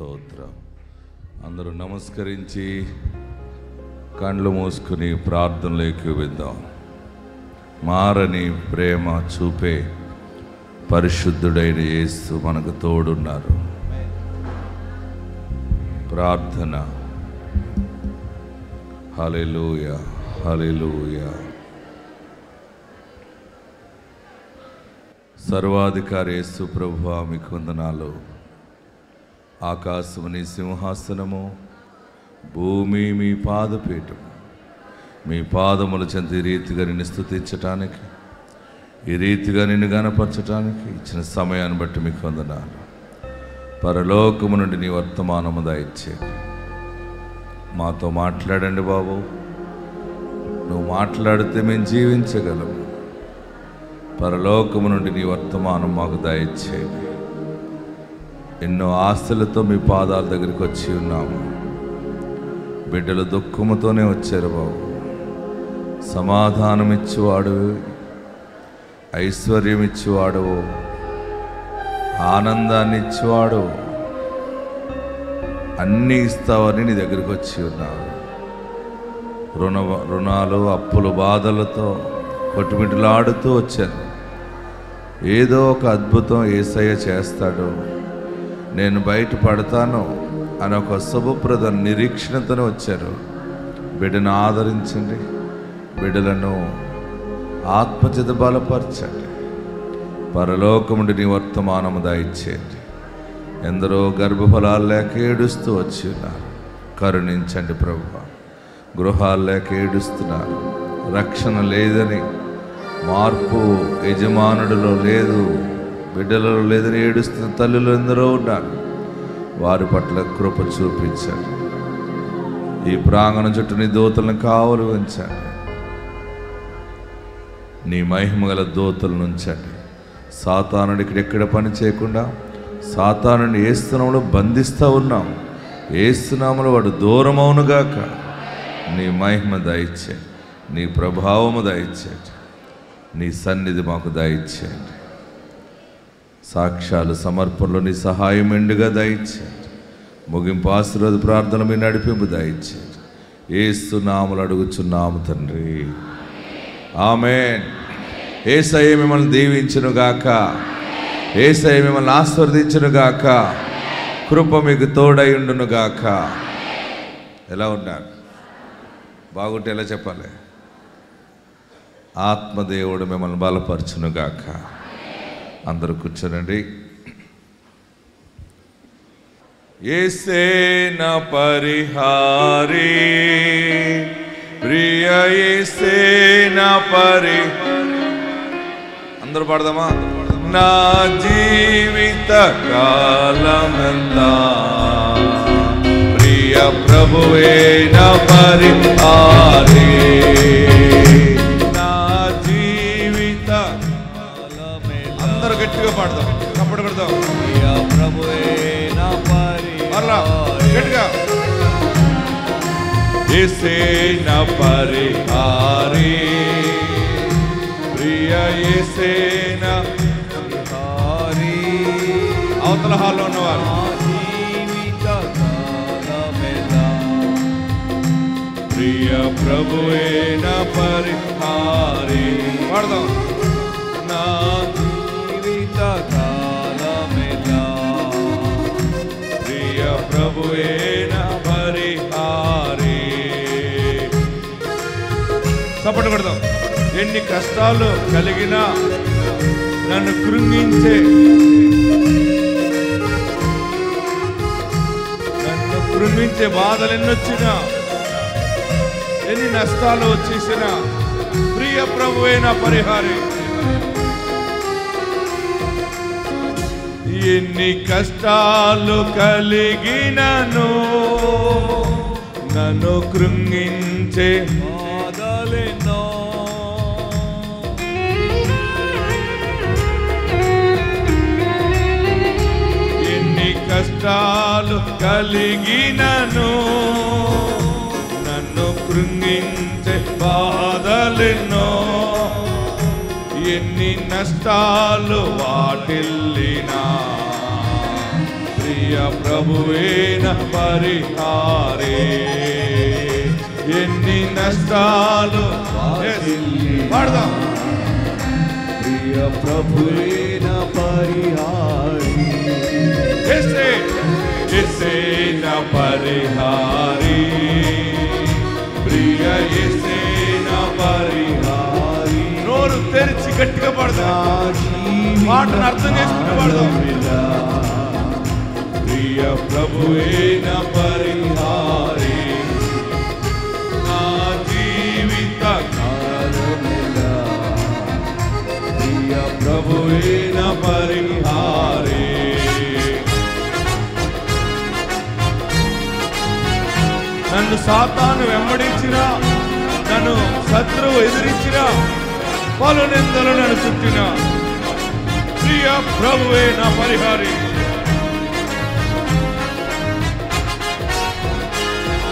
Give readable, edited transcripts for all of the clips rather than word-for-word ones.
స్తోత్రం. అందరూ నమస్కరించి కళ్ళు మూసుకుని ప్రార్థనలోకి వెళ్దాం. మారని ప్రేమ చూపే పరిశుద్ధుడైన యేసు మనకు తోడున్నారు. ప్రార్థన. హల్లెలూయా, హల్లెలూయా. సర్వాధికారి యేసు ప్రభువా, మీకు వందనాలు. ఆకాశము నీ సింహాసనము, భూమి మీ పాదపీఠము. మీ పాదముల చెంత ఈ రీతిగా నిన్ను స్తుతించటానికి, ఈ రీతిగా నిన్ను గణపరచటానికి ఇచ్చిన సమయాన్ని బట్టి మీకు వందనాలు. పరలోకము నుండి నీ వర్తమానము దయచేయండి. మాతో మాట్లాడండి బాబు. నువ్వు మాట్లాడితే మేము జీవించగలము. పరలోకము నుండి నీ వర్తమానం మాకు దయచేయండి. ఎన్నో ఆశలతో మీ పాదాల దగ్గరికి వచ్చి ఉన్నాము. బిడ్డలు దుఃఖముతోనే వచ్చారు బాబు. సమాధానం ఇచ్చేవాడు, ఐశ్వర్యం ఇచ్చేవాడు, ఆనందాన్ని ఇచ్చేవాడు, అన్నీ ఇస్తావని నీ దగ్గరికి వచ్చి ఉన్నావు. రుణాలు, అప్పులు, బాధలతో కొట్టుమిట్టులాడుతూ వచ్చాను. ఏదో ఒక అద్భుతం యేసయ్య చేస్తాడు, నేను బయటపడతాను అని ఒక శుభప్రద నిరీక్షణతోనే వచ్చారు. బిడ్డను ఆదరించండి, బిడ్డలను ఆత్మచేత బలపరచండి. పరలోకముండి నీ వర్తమానము దయచేయండి. ఎందరో గర్భఫలాలు లేక ఏడుస్తూ వచ్చి ఉన్నారు, కరుణించండి ప్రభువా. గృహాలు లేక ఏడుస్తున్నారు, రక్షణ లేదని, మార్పు యజమానుడిలో లేదు, బిడ్డలలో లేదని ఏడుస్తున్న తల్లులు ఎందరో ఉన్నారు. వారి పట్ల కృప చూపించండి. ఈ ప్రాంగణం చుట్టూ నీ దూతలను కావలు ఉంచండి. నీ మహిమగల దూతలను ఉంచండి. సాతానుడు ఇక్కడెక్కడ పని చేయకుండా సాతానుడిని ఏస్తున్నాములో బంధిస్తూ ఉన్నాం. ఏస్తున్నాములో వాడు దూరం అవునుగాక. నీ మహిమ దయచేయండి, నీ ప్రభావము దయచేయండి, నీ సన్నిధి మాకు దయచేయండి. సాక్ష్యాలు సమర్పణలో నీ సహాయం ఎండుగా దయచేయండి. ముగింపు ఆశీర్వాద ప్రార్థన మీ నడిపింపు దయచేయండి. యేసు నామములో అడుగుచున్నాము తండ్రి, ఆమేన్. యేసయ్య మిమ్మల్ని దీవించునుగాక, యేసయ్య మిమ్మల్ని ఆశీర్వదించునుగాక, కృప మీకు తోడై ఉండునుగాక. ఎలా ఉన్నారు? బాగుంటే ఎలా చెప్పాలి? ఆత్మదేవుడు మిమ్మల్ని బలపరచునుగాక. అందరూ కూర్చోనండి. యేసే నా పరిహారి, ప్రియ యేసే నా అందరూ పాడదామా? నా జీవిత కాలమంతా ప్రియ ప్రభువే నా పరిహారి. గట్టిగా పాడదాం, కప్పటి పెడదాం. ప్రభువే నా పరిహారి, గట్టిగా. యేసే నా పరిహారి, ప్రియ యేసే నా పరిహారి. అవతల హాల్లో ఉన్నవారు ప్రియ ప్రభువే నా పరిహారి పాడదాం. నా ప్రియ ప్రభువే నా పరిహారి. చప్పట్లు కొడదాం. ఎన్ని కష్టాలు కలిగినా, నన్ను కృంగించే బాధలు ఎన్నొచ్చినా, ఎన్ని నష్టాలు వచ్చేసినా, ప్రియ ప్రభువే నా పరిహారి. ఎన్ని కష్టాలు కలిగినను, నన్ను కృంగించే బాధలెన్నో, ఎన్ని కష్టాలు కలిగినను, నన్ను కృంగించే బాధలెన్నో, ఎన్ని నష్టాలు వాటిల్లినా, ప్రియ ప్రియ ప్రభువేన పరిహారే. ఎన్ని నష్టాలు పాడదాం. ప్రియ ప్రభువేన పరిహారి. యేసేన పరిహారి. ప్రియ యేసేన పరిహారి. నోరు తెరిచి గట్టిగా పాడదాం. మాటను అర్థం చేసుకుంటూ పాడదాం. ప్రియ ప్రభువేన పరిహారి. నా జీవిత కాలమెల్లా ప్రియ ప్రభువేన పరిహారి. నన్ను సాతాను వెంబడించిన, నన్ను శత్రువు ఎదిరించిన, పలు నిందలు నన్ను చుట్టిన ప్రియ ప్రభువే నా పరిహారి.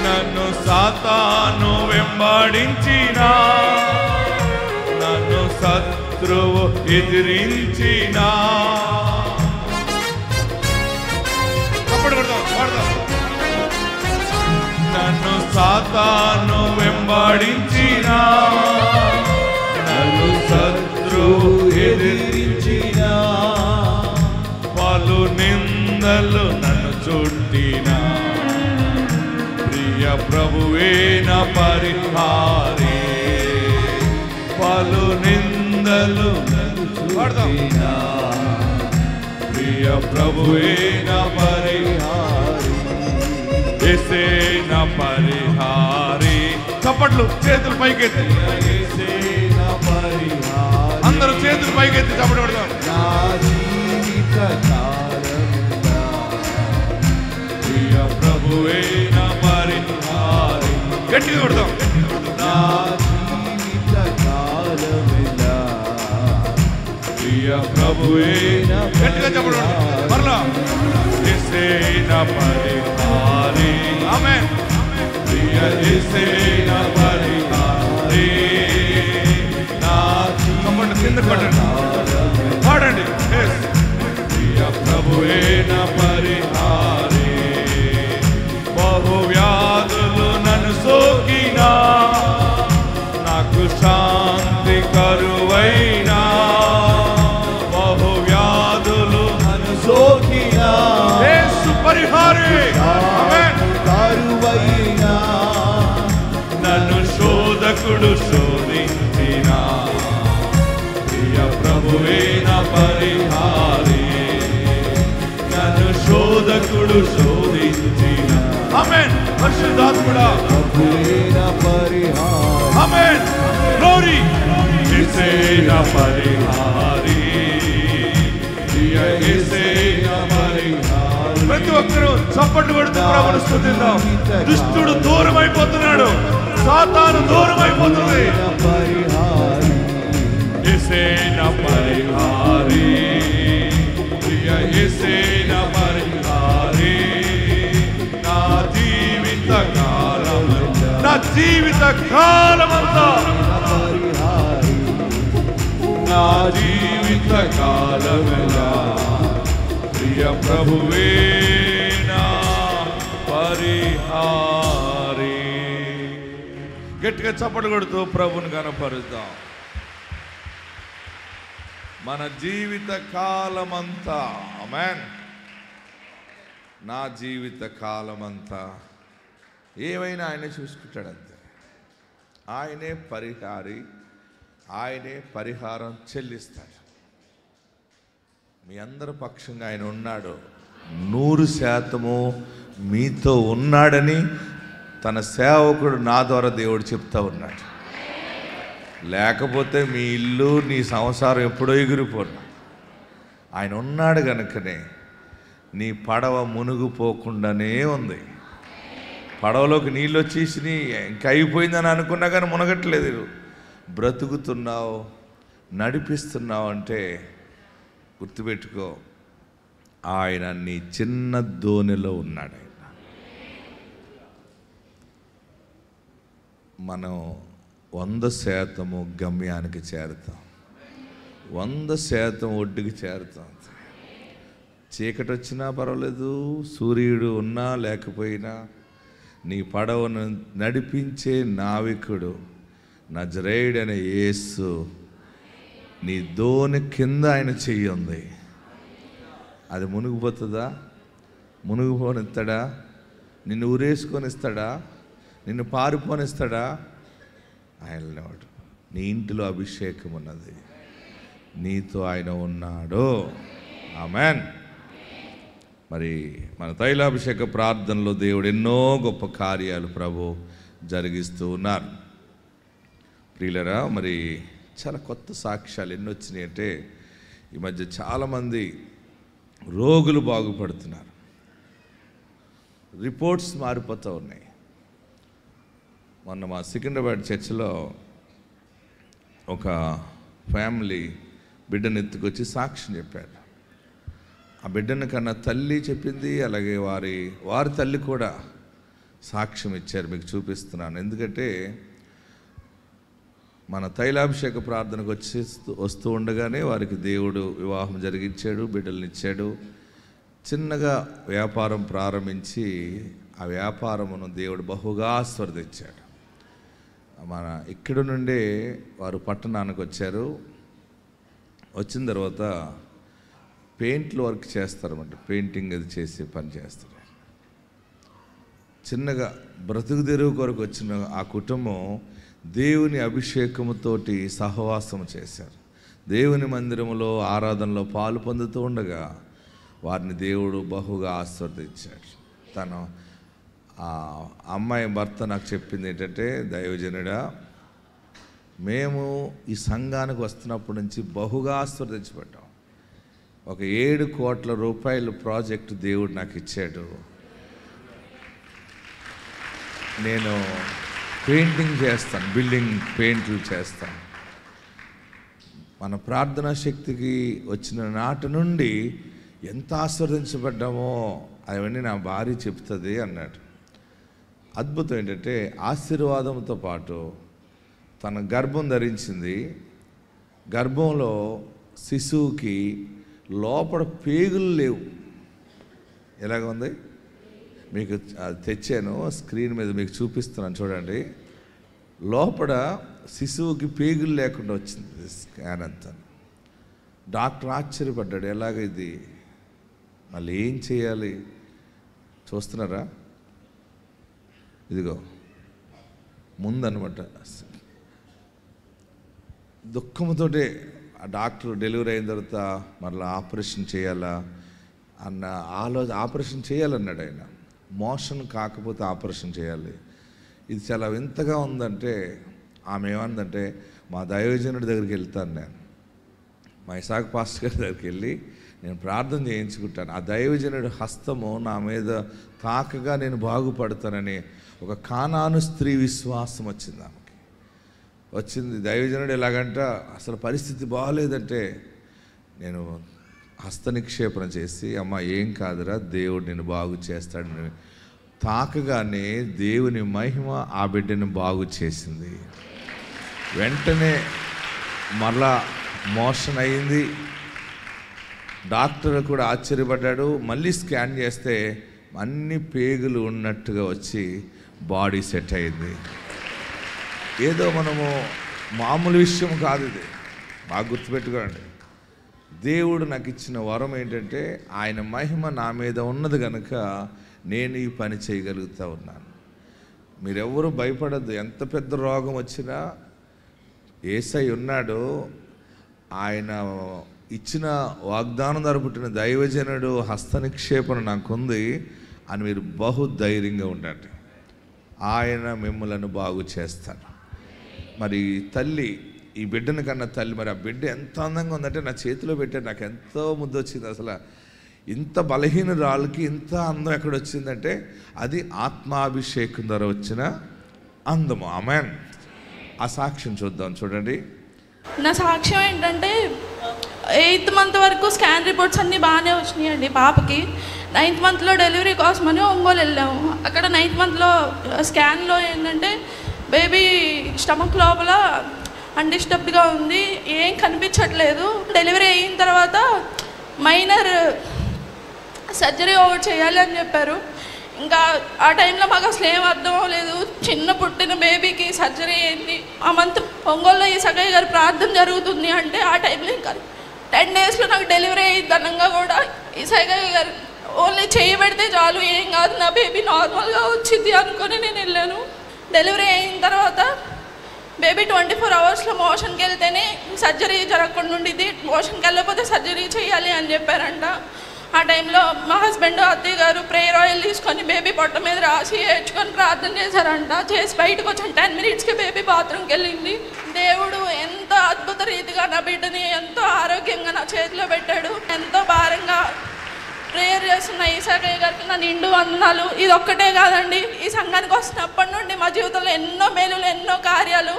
నన్ను సాతాను వెంబడించిన, నన్ను శత్రువు ఎదిరించిన, నన్ను సాతాను వెంబడించిన, నన్ను శత్రువు ఎదిరించిన, పలు నిందలు నన్ను చుట్టిన ప్రియ ప్రభువే నా పరిహారి. పలు నిందలు నన్ను చుట్టిన ప్రియ ప్రభువే నా పరిహారి. యేసేన పరిహారి. చప్పట్లు, చేతులు పైకెత్తి. యేసేన పరిహారి. అందరూ చేతులు పైకెత్తి చప్పట్లు పడదాం. నా జీవిత కాలమెల్లా ప్రియ ప్రభువే నా పరిహారి. గట్టిగా కొడదాం. నా జీవిత కాలమెల్లా ప్రియ ప్రభువే నా. గట్టిగా చప్పట్లు పడదాం. మరలా యేసేన పరిహారి. ఆమేన్. ప్రియ యేసేన పరిహారి. నా చప్పట్లు కింద కొట్టండి, పాడండి. ప్రియ ప్రభువే నా పరిహారి. బహు వ్యాధులు నన్ను సోకినా, నాకు శాంతి కరువైనా, బహు వ్యాధులు నన్ను సోకినా యేసు పరిహారి. ఆమేన్. కరువైనా నన్ను శోధకుడు శోధించిన ప్రియ ప్రభువే నా పరిహారి. నన్ను శోధకుడు శోధించిన. ఆమేన్. పరిశుద్ధాత్ముడా ప్రభువే నా పరిహారి. ఆమేన్. గ్లోరీ. యేసేన పరిహారి. ప్రియ యేసేన పరిహారి. ప్రతి ఒక్కరూ చప్పట్లు కొడుతూ ప్రభువును స్తుతిద్దాం. దుష్టుడు దూరం అయిపోతున్నాడు, సాతాను దూరం అయిపోతుంది. పరిహారి. యేసేన పరిహారి. ప్రియ యేసేన పరిహారి. నా జీవిత కాలం, నా జీవిత కాలమంతా, పరిహారి. నా జీవిత కాలమెల్లా ప్రియ ప్రభువే నా పరిహారి. గట్టిగా చప్పట్లు కొడుతూ ప్రభుని కనపరుద్దాం. మన జీవిత కాలమంతా, ఆమేన్, నా జీవిత కాలమంతా ఏమైనా ఆయనే చూసుకుంటాడు అంతే. ఆయనే పరిహారి, ఆయనే పరిహారం చెల్లిస్తాడు. మీ అందరి పక్షంగా ఆయన ఉన్నాడు. 100% మీతో ఉన్నాడని తన సేవకుడు నా ద్వారా దేవుడు చెప్తా ఉన్నాడు. లేకపోతే మీ ఇల్లు, నీ సంసారం ఎప్పుడో ఎగిరిపోను. ఆయన ఉన్నాడు కనుకనే నీ పడవ మునిగిపోకుండానే ఉంది. పడవలోకి నీళ్ళు వచ్చేసి ఇంకా అయిపోయిందని అనుకున్నా కానీ మునగట్లేదు. బ్రతుకుతున్నావు, నడిపిస్తున్నావు అంటే గుర్తుపెట్టుకో, ఆయన నీ చిన్న దోణిలో ఉన్నాడు. ఆయన మనం 100% గమ్యానికి చేరుతాం, 100% ఒడ్డుకి చేరుతాం. చీకటి వచ్చినా పర్వాలేదు, సూర్యుడు ఉన్నా లేకపోయినా, నీ పడవను నడిపించే నావికుడు నజరేయుడైన యేసు నీ దోణి కింద ఆయన చెయ్యి ఉంది. అది మునిగిపోతుందా? మునిగిపోనిస్తాడా? నిన్ను ఊరేసుకొనిస్తాడా? నిన్ను పారిపోనిస్తాడా? ఆయన నీ ఇంటిలో అభిషేకం ఉన్నది, నీతో ఆయన ఉన్నాడు. ఆమేన్. మరి మన తైలాభిషేక ప్రార్థనలో దేవుడు ఎన్నో గొప్ప కార్యాలు ప్రభు జరిగిస్తూ ఉన్నారు. ప్రియులరా, మరి చాలా కొత్త సాక్ష్యాలు ఎన్ని వచ్చినాయి అంటే, ఈ మధ్య చాలామంది రోగులు బాగుపడుతున్నారు, రిపోర్ట్స్ మారిపోతూ ఉన్నాయి. మొన్న మా సికింద్రాబాద్ చర్చిలో ఒక ఫ్యామిలీ బిడ్డను ఎత్తుకొచ్చి సాక్ష్యం చెప్పాడు. ఆ బిడ్డను కన్నా తల్లి చెప్పింది, అలాగే వారి తల్లి కూడా సాక్ష్యం ఇచ్చారు. మీకు చూపిస్తున్నాను. ఎందుకంటే మన తైలాభిషేక ప్రార్థనకు వస్తూ ఉండగానే వారికి దేవుడు వివాహం జరిగించాడు, బిడ్డలనిచ్చాడు. చిన్నగా వ్యాపారం ప్రారంభించి ఆ వ్యాపారమును దేవుడు బహుగా ఆశీర్వదించాడు. మన ఇక్కడ నుండే వారు పట్టణానికి వచ్చారు. వచ్చిన తర్వాత పెయింట్లు వర్క్ చేస్తారన్నమాట, పెయింటింగ్ అది చేసి పని చేస్తారు. చిన్నగా బ్రతుకు తెరువు కొరకు వచ్చిన ఆ కుటుంబం దేవుని అభిషేకముతోటి సహవాసం చేశారు. దేవుని మందిరంలో ఆరాధనలో పాలు పొందుతూ ఉండగా వారిని దేవుడు బహుగా ఆశీర్వదించాడు. తను ఆ అమ్మాయి భర్త నాకు చెప్పింది ఏంటంటే, దైవజనుడా, మేము ఈ సంఘానికి వస్తున్నప్పటి నుంచి బహుగా ఆశీర్వదించబడ్డాం. ఒక 7 కోట్ల రూపాయల ప్రాజెక్టు దేవుడు నాకు ఇచ్చాడు. నేను పెయింటింగ్ చేస్తాను, బిల్డింగ్ పెయింట్లు చేస్తాను. మన ప్రార్థనా శక్తికి వచ్చిన నాటి నుండి ఎంత ఆశీర్వదించబడ్డామో అవన్నీ నా భార్య చెప్తుంది అన్నాడు. అద్భుతం ఏంటంటే, ఆశీర్వాదంతో పాటు తన గర్భం ధరించింది. గర్భంలో శిశువుకి లోపల పేగులు లేవు. ఎలాగ ఉంది? మీకు తెచ్చాను, స్క్రీన్ మీద మీకు చూపిస్తున్నాను చూడండి. లోపల శిశువుకి పేగులు లేకుండా వచ్చింది స్కాన్ అంతా. డాక్టర్ ఆశ్చర్యపడ్డాడు, ఎలాగ ఇది, మళ్ళీ ఏం చేయాలి? చూస్తున్నారా? ఇదిగో ముందనమాట. దుఃఖంతోటే ఆ డాక్టర్ డెలివరీ అయిన తర్వాత మరలా ఆపరేషన్ చేయాలా అన్న ఆపరేషన్ చేయాలన్నాడు ఆయన. మోషన్ కాకపోతే ఆపరేషన్ చేయాలి. ఇది చాలా వింతగా ఉందంటే, ఆమె ఏమందంటే, మా దైవజనుడి దగ్గరికి వెళ్తాను నేను, మా ఇసాక్ పాస్టర్ గారి దగ్గరికి వెళ్ళి నేను ప్రార్థన చేయించుకుంటాను. ఆ దైవజనుడి హస్తము నా మీద తాకగా నేను బాగుపడతానని ఒక కానాను స్త్రీ విశ్వాసం వచ్చింది ఆమెకి. వచ్చింది. దైవజనుడు ఎలాగంట, అసలు పరిస్థితి బాగలేదంటే నేను హస్త నిక్షేపణ చేసి, అమ్మ ఏం కాదురా, దేవుడు నేను బాగు చేస్తాడని తాకగానే దేవుని మహిమ ఆ బిడ్డను బాగు చేసింది. వెంటనే మరలా మోషన్ అయింది. డాక్టర్ కూడా ఆశ్చర్యపడ్డాడు. మళ్ళీ స్కాన్ చేస్తే అన్ని పేగులు ఉన్నట్టుగా వచ్చి బాడీ సెట్ అయింది. ఏదో మనము మామూలు విషయం కాదు ఇది, బాగా గుర్తుపెట్టుకోండి. దేవుడు నాకు ఇచ్చిన వరం ఏంటంటే, ఆయన మహిమ నా మీద ఉన్నది కనుక నేను ఈ పని చేయగలుగుతూ ఉన్నాను. మీరెవరూ భయపడద్దు. ఎంత పెద్ద రోగం వచ్చినా యేసయ్య ఉన్నాడు. ఆయన ఇచ్చిన వాగ్దానం ద్వారా పుట్టిన దైవజనుడు హస్త నిక్షేపణ నాకుంది అని మీరు బహుధైర్యంగా ఉండండి. ఆయన మిమ్మలను బాగు చేస్తాడు. మరి తల్లి, ఈ బిడ్డను కన్నా తల్లి, మరి ఆ బిడ్డ ఎంత అందంగా ఉందంటే నా చేతిలో పెట్టాడు, నాకు ఎంతో ముద్దు వచ్చింది. అసలు ఇంత బలహీనురాళ్ళకి ఇంత అందం ఎక్కడొచ్చిందంటే అది ఆత్మాభిషేకం ద్వారా వచ్చిన అందము. ఆమేన్. ఆ సాక్ష్యం చూద్దాం, చూడండి. నా సాక్ష్యం ఏంటంటే, 8th మంత్ వరకు స్కాన్ రిపోర్ట్స్ అన్నీ బాగానే వచ్చినాయండి పాపకి. 9th మంత్లో డెలివరీ కోసమని ఒంగోలు వెళ్ళాము. అక్కడ 9th మంత్లో స్కాన్లో ఏంటంటే బేబీ స్టమక్ లోపల అన్డిస్టర్బ్డ్గా ఉంది, ఏం కనిపించట్లేదు. డెలివరీ అయిన తర్వాత మైనర్ సర్జరీ ఒకటి చేయాలి అని చెప్పారు. ఇంకా ఆ టైంలో మాకు అసలు ఏం అర్థం అవ్వలేదు. చిన్న పుట్టిన బేబీకి సర్జరీ అయింది. ఆ మంత్ ఒంగోలులో ఈసాకయ్య గారు ప్రార్థన జరుగుతుంది అంటే ఆ టైంలో ఇంకా 10 డేస్లో నాకు డెలివరీ అయ్యింది. అనంగా కూడా ఈసాకయ్య గారు ఓన్లీ చేయి పెడితే చాలు, ఏం కాదు, నా బేబీ నార్మల్గా వచ్చింది అనుకొని నేను వెళ్ళాను. డెలివరీ అయిన తర్వాత బేబీ 24 అవర్స్లో మోషన్కి వెళ్తేనే సర్జరీ జరగకుండా ఉండిద్ది, మోషన్కి వెళ్ళకపోతే సర్జరీ చేయాలి అని చెప్పారంట. ఆ టైంలో మా హస్బెండ్ అత్తయ్య గారు ప్రేయర్ ఆయిల్ తీసుకొని బేబీ పొట్ట మీద రాసి ఏడ్చుకొని ప్రార్థన చేశారంట. చేసి బయటకు వచ్చిన 10 మినిట్స్కి బేబీ బాత్రూమ్కి వెళ్ళింది. దేవుడు ఎంతో అద్భుత రీతిగా నా బిడ్డని ఎంతో ఆరోగ్యంగా నా చేతిలో పెట్టాడు. ఎంతో భారంగా ప్రేయర్ చేస్తున్న ఈసాకయ్య గారికి నా నిండు వందనాలు. ఇది ఒక్కటే కాదండి, ఈ సంఘానికి వస్తున్నప్పటి నుండి మా జీవితంలో ఎన్నో మేలులు, ఎన్నో కార్యాలు.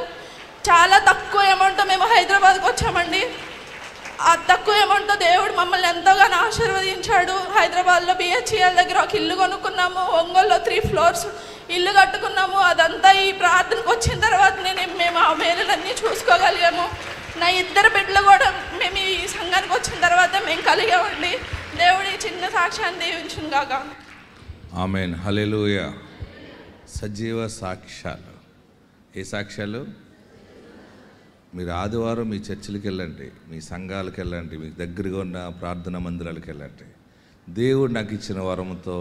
చాలా తక్కువ అమౌంట్తో మేము హైదరాబాద్కి వచ్చామండి. ఆ తక్కువ అమౌంట్తో దేవుడు మమ్మల్ని ఎంతోగానో ఆశీర్వదించాడు. హైదరాబాద్లో BHEL దగ్గర ఒక ఇల్లు కొనుక్కున్నాము. ఒంగోలులో 3 ఫ్లోర్స్ ఇల్లు కట్టుకున్నాము. అదంతా ఈ ప్రార్థనకు వచ్చిన తర్వాత మేము ఆ మేలులన్నీ చూసుకోగలిగాము. నా 2 బిడ్డలు కూడా మేము ఈ సంఘానికి వచ్చిన తర్వాత మేము కలిగామండి. దేవుడి చిన్న సాక్ష్యాన్ని దీవించును గాక. ఆమేన్, హల్లెలూయా. సజీవ సాక్ష్యాలు. ఏ సాక్ష్యాలు? మీరు ఆదివారం మీ చర్చిలకు వెళ్ళండి, మీ సంఘాలకు వెళ్ళండి, మీకు దగ్గరగా ఉన్న ప్రార్థనా మందిరాలకు వెళ్ళండి. దేవుడు నాకు ఇచ్చిన వరంతో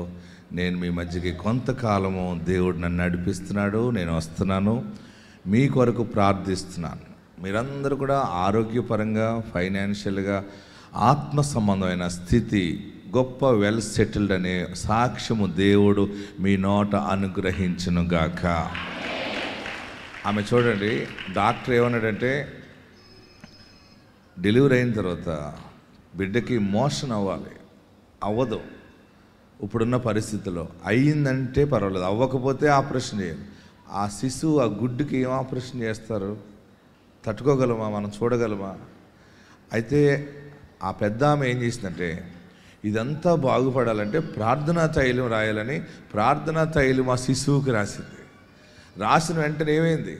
నేను మీ మధ్యకి కొంతకాలము దేవుడు నన్ను నడిపిస్తున్నాడు. నేను వస్తున్నాను, మీ కొరకు ప్రార్థిస్తున్నాను. మీరందరూ కూడా ఆరోగ్యపరంగా, ఫైనాన్షియల్గా, ఆత్మ సంబంధమైన స్థితి, గొప్ప వెల్ సెటిల్డ్ అనే సాక్ష్యము దేవుడు మీ నోట అనుగ్రహించునుగాక. ఆమె చూడండి, డాక్టర్ ఏమన్నాడంటే డెలివరీ అయిన తర్వాత బిడ్డకి మోషన్ అవ్వదు ఇప్పుడున్న పరిస్థితుల్లో. అయ్యిందంటే పర్వాలేదు, అవ్వకపోతే ఆపరేషన్ చేయాలి. ఆ శిశువు, ఆ గుడ్డుకి ఏం ఆపరేషన్ చేస్తారు? తట్టుకోగలమా? మనం చూడగలమా? అయితే ఆ పెద్ద ఆమె ఏం చేసిందంటే, ఇదంతా బాగుపడాలంటే ప్రార్థనా తైలం రాయాలని ప్రార్థనా తైలం ఆ శిశువుకి రాసింది. రాసిన వెంటనే ఏమైంది?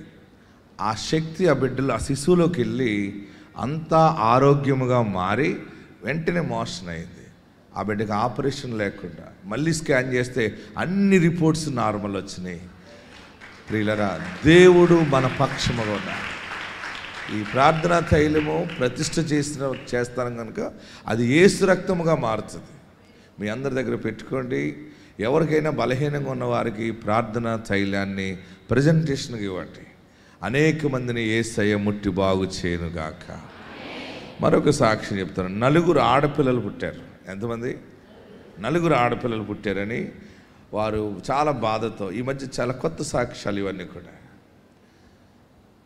ఆ శక్తి ఆ బిడ్డలో, ఆ శిశువులోకి వెళ్ళి అంతా ఆరోగ్యముగా మారి వెంటనే మోషన్ అయింది. ఆ బిడ్డకి ఆపరేషన్ లేకుండా మళ్ళీ స్కాన్ చేస్తే అన్ని రిపోర్ట్స్ నార్మల్ వచ్చినాయి. ప్రియులరా, దేవుడు మన పక్షముగా ఉన్నాడు. ఈ ప్రార్థనా తైలము ప్రతిష్ఠ చేస్తాను కనుక అది యేసు రక్తముగా మారుతుంది. మీ అందరి దగ్గర పెట్టుకోండి. ఎవరికైనా బలహీనంగా ఉన్న వారికి ప్రార్థనా తైలాన్ని ప్రజెంటేషన్గా ఇవ్వండి. అనేక మందిని యేసయ్య ముట్టి బాగు చేయనుగాక. మరొక సాక్ష్యం చెప్తాను. 4 ఆడపిల్లలు పుట్టారు. ఎంతమంది? 4 ఆడపిల్లలు పుట్టారని వారు చాలా బాధతో, ఈ మధ్య చాలా కొత్త సాక్ష్యాలు ఇవన్నీ కూడా.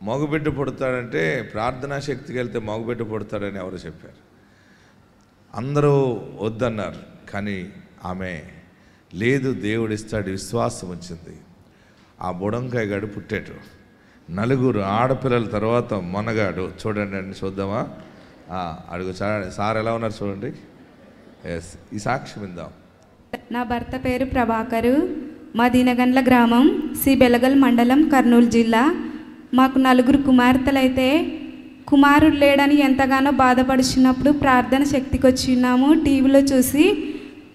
మగబిడ్డ పుడతాడంటే ప్రార్థనా శక్తికి వెళ్తే మగబిడ్డ పుడతాడని ఎవరు చెప్పారు? అందరూ వద్దన్నారు. కానీ ఆమె లేదు, దేవుడు ఇస్తాడు, విశ్వాసం వచ్చింది. ఆ బుడంకాయ గడు పుట్టాడు. 4 ఆడపిల్లల తర్వాత మొనగాడు. చూడండి అండి, చూద్దామా? అడుగు సార్ ఎలా ఉన్నారు చూడండి. ఎస్, ఈ సాక్ష్యం విందాం. నా భర్త పేరు ప్రభాకరు. మా దినగండ్ల గ్రామం, సి బెలగల్ మండలం, కర్నూలు జిల్లా. మాకు 4 కుమార్తెలైతే కుమారుడు లేడని ఎంతగానో బాధపడుచున్నప్పుడు ప్రార్థన శక్తికి వచ్చినాము. టీవీలో చూసి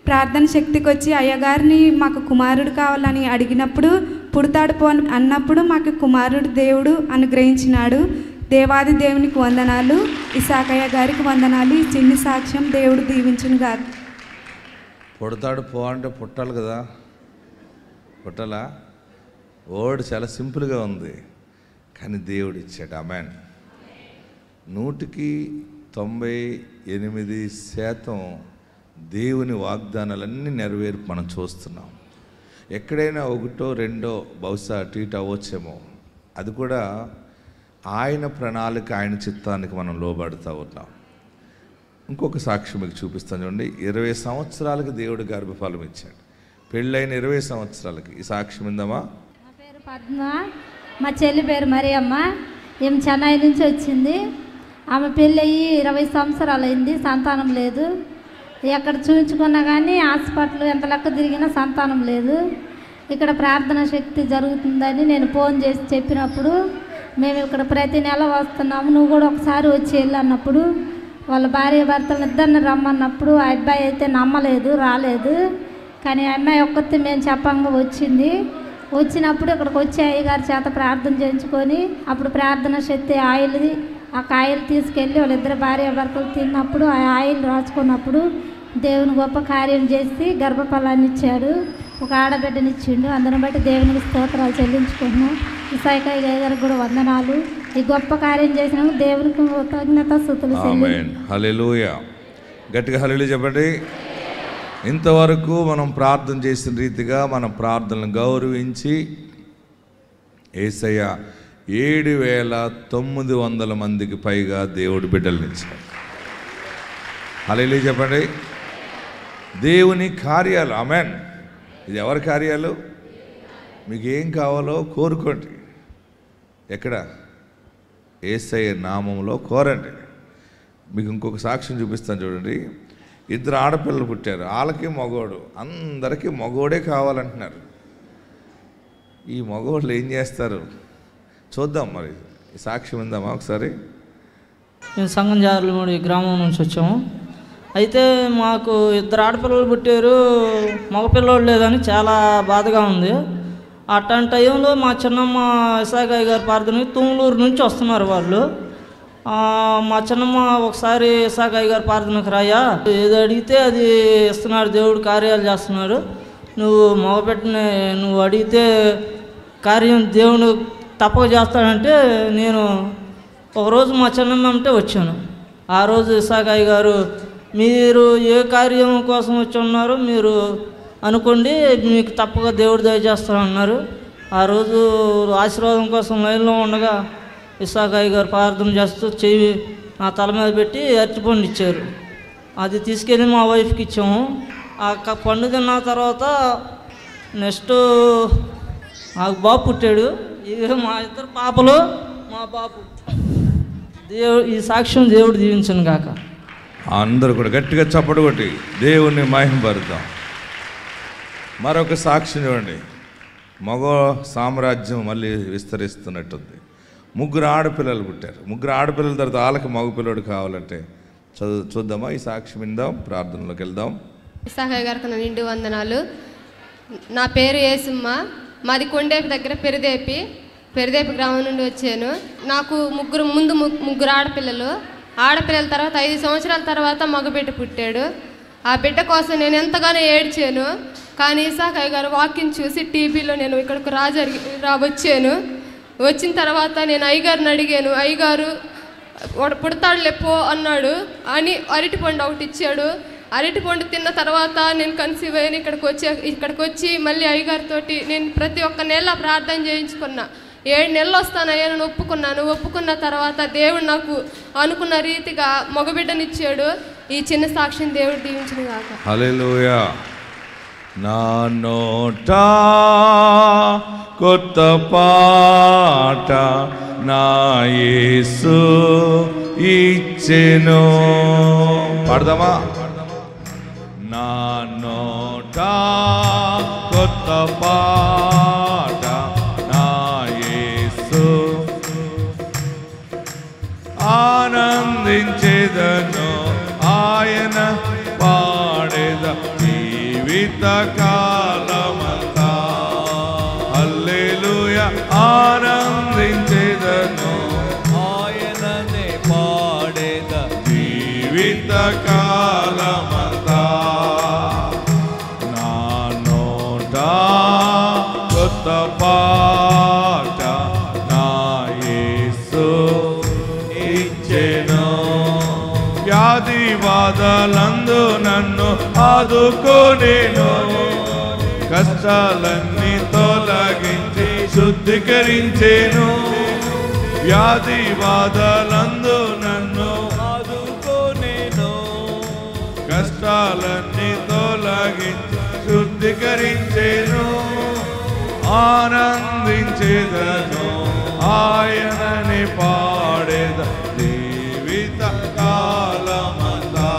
ప్రార్థన శక్తికి వచ్చి అయ్యగారిని మాకు కుమారుడు కావాలని అడిగినప్పుడు పుడతాడు పో అన్నప్పుడు మాకు కుమారుడు దేవుడు అనుగ్రహించినాడు. దేవాది దేవునికి వందనాలు, ఇసాకయ్య గారికి వందనాలు. ఈ చిన్ని సాక్ష్యం దేవుడు దీవించును గాక. పుడతాడు పో అంటే పుట్టాలి కదా, పుట్టాలా? వర్డ్ చాలా సింపుల్గా ఉంది, కానీ దేవుడు ఇచ్చాడు. ఆమేన్. 198% దేవుని వాగ్దానాలన్నీ నెరవేర్పు మనం చూస్తున్నాం. ఎక్కడైనా 1, 2 బహుశా అటు ఇటు అవ్వచ్చేమో. అది కూడా ఆయన ప్రణాళిక, ఆయన చిత్తానికి మనం లోబడుతూ ఉన్నాం. ఇంకొక సాక్ష్యం మీకు చూపిస్తాను చూడండి. 20 సంవత్సరాలకు దేవుడు గర్భఫలం ఇచ్చాడు. పెళ్ళైన 20 సంవత్సరాలకి. ఈ సాక్ష్యం ఉందామా? నా పేరు పద్మ, మా చెల్లి పేరు మరియమ్మ. ఏం చెన్నై నుంచి వచ్చింది. ఆమె పెళ్ళయి 20 సంవత్సరాలు అయింది, సంతానం లేదు. ఎక్కడ చూపించుకున్నా కానీ హాస్పిటల్ ఎంత లెక్క తిరిగినా సంతానం లేదు. ఇక్కడ ప్రార్థన శక్తి జరుగుతుందని నేను ఫోన్ చేసి చెప్పినప్పుడు, మేము ఇక్కడ ప్రతి నెల వస్తున్నాము, నువ్వు కూడా ఒకసారి వచ్చి వెళ్ళి అన్నప్పుడు వాళ్ళ భార్య భర్తలు ఇద్దరిని రమ్మన్నప్పుడు ఆ అబ్బాయి అయితే నమ్మలేదు, రాలేదు. కానీ ఆ అమ్మాయి ఒక్కతే మేము చెప్పంగా వచ్చింది. వచ్చినప్పుడు ఇక్కడికి వచ్చి అయ్యగారి చేత ప్రార్థన చేయించుకొని అప్పుడు ప్రార్థన శక్తి ఆయిల్ది ఆ కాయలు తీసుకెళ్ళి వాళ్ళిద్దరు భార్య భర్తలు తిన్నప్పుడు ఆ ఆయిల్ రాసుకున్నప్పుడు దేవుని గొప్ప కార్యం చేసి గర్భఫలాన్ని ఇచ్చాడు, ఒక ఆడబిడ్డనిచ్చిండు. అందరిని బట్టి దేవునికి స్తోత్రాలు చెల్లించుకున్నాం. ఇసాయికాయ గారికి కూడా వందనాలు. ఈ గొప్ప కార్యం చేసినందుకు దేవునికి కృతజ్ఞతాస్తుతులు చెల్లించుకుంటున్నాం. హల్లెలూయా. గట్టిగా హల్లెలూయా చెప్పండి. ఇంతవరకు మనం ప్రార్థన చేసిన రీతిగా మన ప్రార్థనలు గౌరవించి యేసయ్య 7,900 మందికి పైగా దేవుడి బిడ్డలనిచ్చాడు. హల్లెలూయా చెప్పండి. దేవుని కార్యాలు. ఆమేన్. ఇది ఎవరి కార్యాలు? మీకు ఏం కావాలో కోరుకోండి. ఎక్కడ? యేసయ్య నామంలో కోరండి. మీకు ఇంకొక సాక్ష్యం చూపిస్తాను చూడండి. 2 ఆడపిల్లలు పుట్టారు, వాళ్ళకి మగోడు, అందరికీ మగోడే కావాలంటున్నారు. ఈ మగోళ్ళు ఏం చేస్తారు చూద్దాం. మరి ఈ సాక్ష్యం ఉందామా ఒకసారి? మేము సంగం జార్లమూడి గ్రామం నుంచి వచ్చాము. అయితే మాకు 2 ఆడపిల్లలు పుట్టారు, మగపిల్లలు లేదని చాలా బాధగా ఉంది. అట్లాంటి టైంలో మా చిన్నమ్మ ఇసాకాయ గారి ప్రార్థనకి తుమ్మలూరు నుంచి వస్తున్నారు వాళ్ళు. మా చిన్నమ్మ ఒకసారి ఇసాకాయ గారి ప్రార్థనకు రాయా, ఏది అడిగితే అది ఇస్తున్నాడు, దేవుడు కార్యాలు చేస్తున్నాడు, నువ్వు మగబెట్టని నువ్వు అడిగితే కార్యం దేవుడు తప్పక చేస్తాడంటే నేను ఒకరోజు మా చిన్నమ్మ అంటే వచ్చాను. ఆ రోజు ఇసాకాయ గారు, మీరు ఏ కార్యం కోసం వచ్చి ఉన్నారో మీరు అనుకోండి, మీకు తప్పక దేవుడు దయచేస్తానన్నారు. ఆ రోజు ఆశీర్వాదం కోసం లైన్లో ఉండగా ఇసాకాయ గారు ప్రార్థన చేస్తూ చెయ్యి నా తల మీద పెట్టి అరటిపండు ఇచ్చారు. అది తీసుకెళ్ళి మా వైఫ్కి ఇచ్చాము. ఆ పండు తిన్న తర్వాత నెక్స్ట్ నాకు బాబు పుట్టాడు. ఇక మా 2 పాపలు మా బాబు. దేవుడు ఈ సాక్ష్యం దేవుడు దీవించను గాక. అందరూ కూడా గట్టిగా చప్పటి కొట్టి దేవుణ్ణి మహిమపరుద్దాం. మరొక సాక్ష్యం చూడండి. మగ సామ్రాజ్యం మళ్ళీ విస్తరిస్తున్నట్టుంది. 3 ఆడపిల్లలు పుట్టారు. 3 ఆడపిల్లల తర్వాత వాళ్ళకి మగపిల్లడు కావాలంటే చూద్దామా? ఈ సాక్ష్యం విందాం, ప్రార్థనలోకి వెళ్దాం. ఇసాకాయ గారికి నా నిండు వందనాలు. నా పేరు యేసమ్మ, మాది కొండేపి దగ్గర పెరిదేపి గ్రామం నుండి వచ్చాను. నాకు ముగ్గురు ఆడపిల్లలు. ఆడపిల్లల తర్వాత 5 సంవత్సరాల తర్వాత మగబిడ్డ పుట్టాడు. ఆ బిడ్డ కోసం నేను ఎంతగానో ఏడ్చాను. కానీ ఇసాకాయ గారు వాకింగ్ చూసి టీవీలో నేను ఇక్కడికి వచ్చాను. వచ్చిన తర్వాత నేను అయ్యగారిని అడిగాను, అయ్యగారు పుడతాడు లేపో అన్నాడు అని అరటిపండు ఒకటి ఇచ్చాడు. అరటిపండు తిన్న తర్వాత నేను కన్సీవ్ అయ్యాను. ఇక్కడికి వచ్చి మళ్ళీ అయ్యగారితో నేను ప్రతి ఒక్క నెల ప్రార్థన చేయించుకున్నా. 7 నెలలు వస్తానయ్యా నేను ఒప్పుకున్న తర్వాత దేవుడు నాకు అనుకున్న రీతిగా మగబిడ్డనిచ్చాడు. ఈ చిన్న సాక్ష్యం దేవుడు దీవించును గాక. హల్లెలూయా. నా నోట కొత్త పాట నా యేసు ఇచ్చెను. పాడదామా? నా నోట కొత్త పాట నా యేసు ఆనందించేదను ఆయన పాడేద జీవిత కాలమంతా. హల్లెలూయా. ఆనందించేదను ఆయననే పాడేద జీవిత కాలమంతా. నా నోట కొత్త పాట నా యేసు ఇచ్చెను. వ్యాధి బాధలందు నన్ను ఆదుకొనెను. కష్టాలన్నీ తొలగించి శుద్ధీకరించెను. వ్యాధి బాధలందు నన్ను ఆదుకొనెను. కష్టాలన్నీ తొలగించి శుద్ధీకరించెను. ఆనందించేదను ఆయనని పాడేద జీవిత కాలమంతా.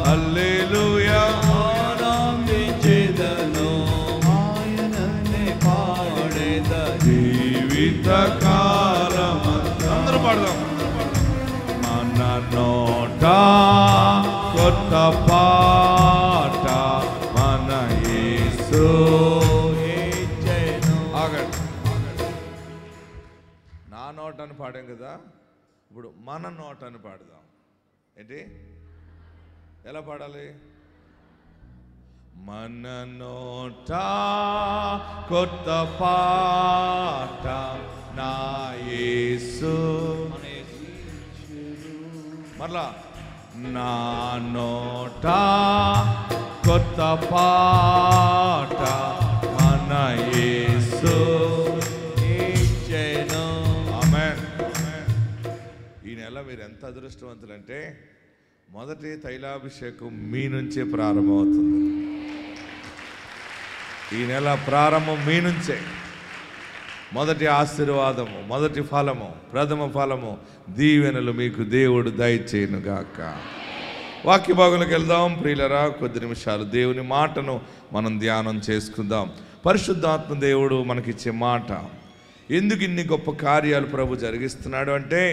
హల్లెలూయా. ఆనందించేదను ఆయననే పాడేద జీవిత కాలమంతా. అందరూ పాడదాం. మన నోట అని పాడాం కదా, ఇప్పుడు మన నోట అని పాడదాం. ఏంటి, ఎలా పాడాలి? మన నోట కొత్త పాట నా యేసు, మరలా నా నోట కొత్త పాట మన యేసు ఇచ్చెను. ఆమేన్. ఈ నెల మీరు ఎంత అదృష్టవంతులంటే మొదటి తైలాభిషేకం మీ నుంచే ప్రారంభమవుతుంది. ఈ నెల ప్రారంభం మీ నుంచే. మొదటి ఆశీర్వాదము, మొదటి ఫలము, ప్రథమ ఫలము, దీవెనలు మీకు దేవుడు దయచేయునుగాక. వాక్య భాగంలోకి వెళ్దాం ప్రియులరా. కొద్ది నిమిషాలు దేవుని మాటను మనం ధ్యానం చేసుకుందాం. పరిశుద్ధాత్మ దేవుడు మనకిచ్చే మాట. ఎందుకు ఇన్ని గొప్ప కార్యాలు ప్రభు జరిగిస్తున్నాడు అంటే,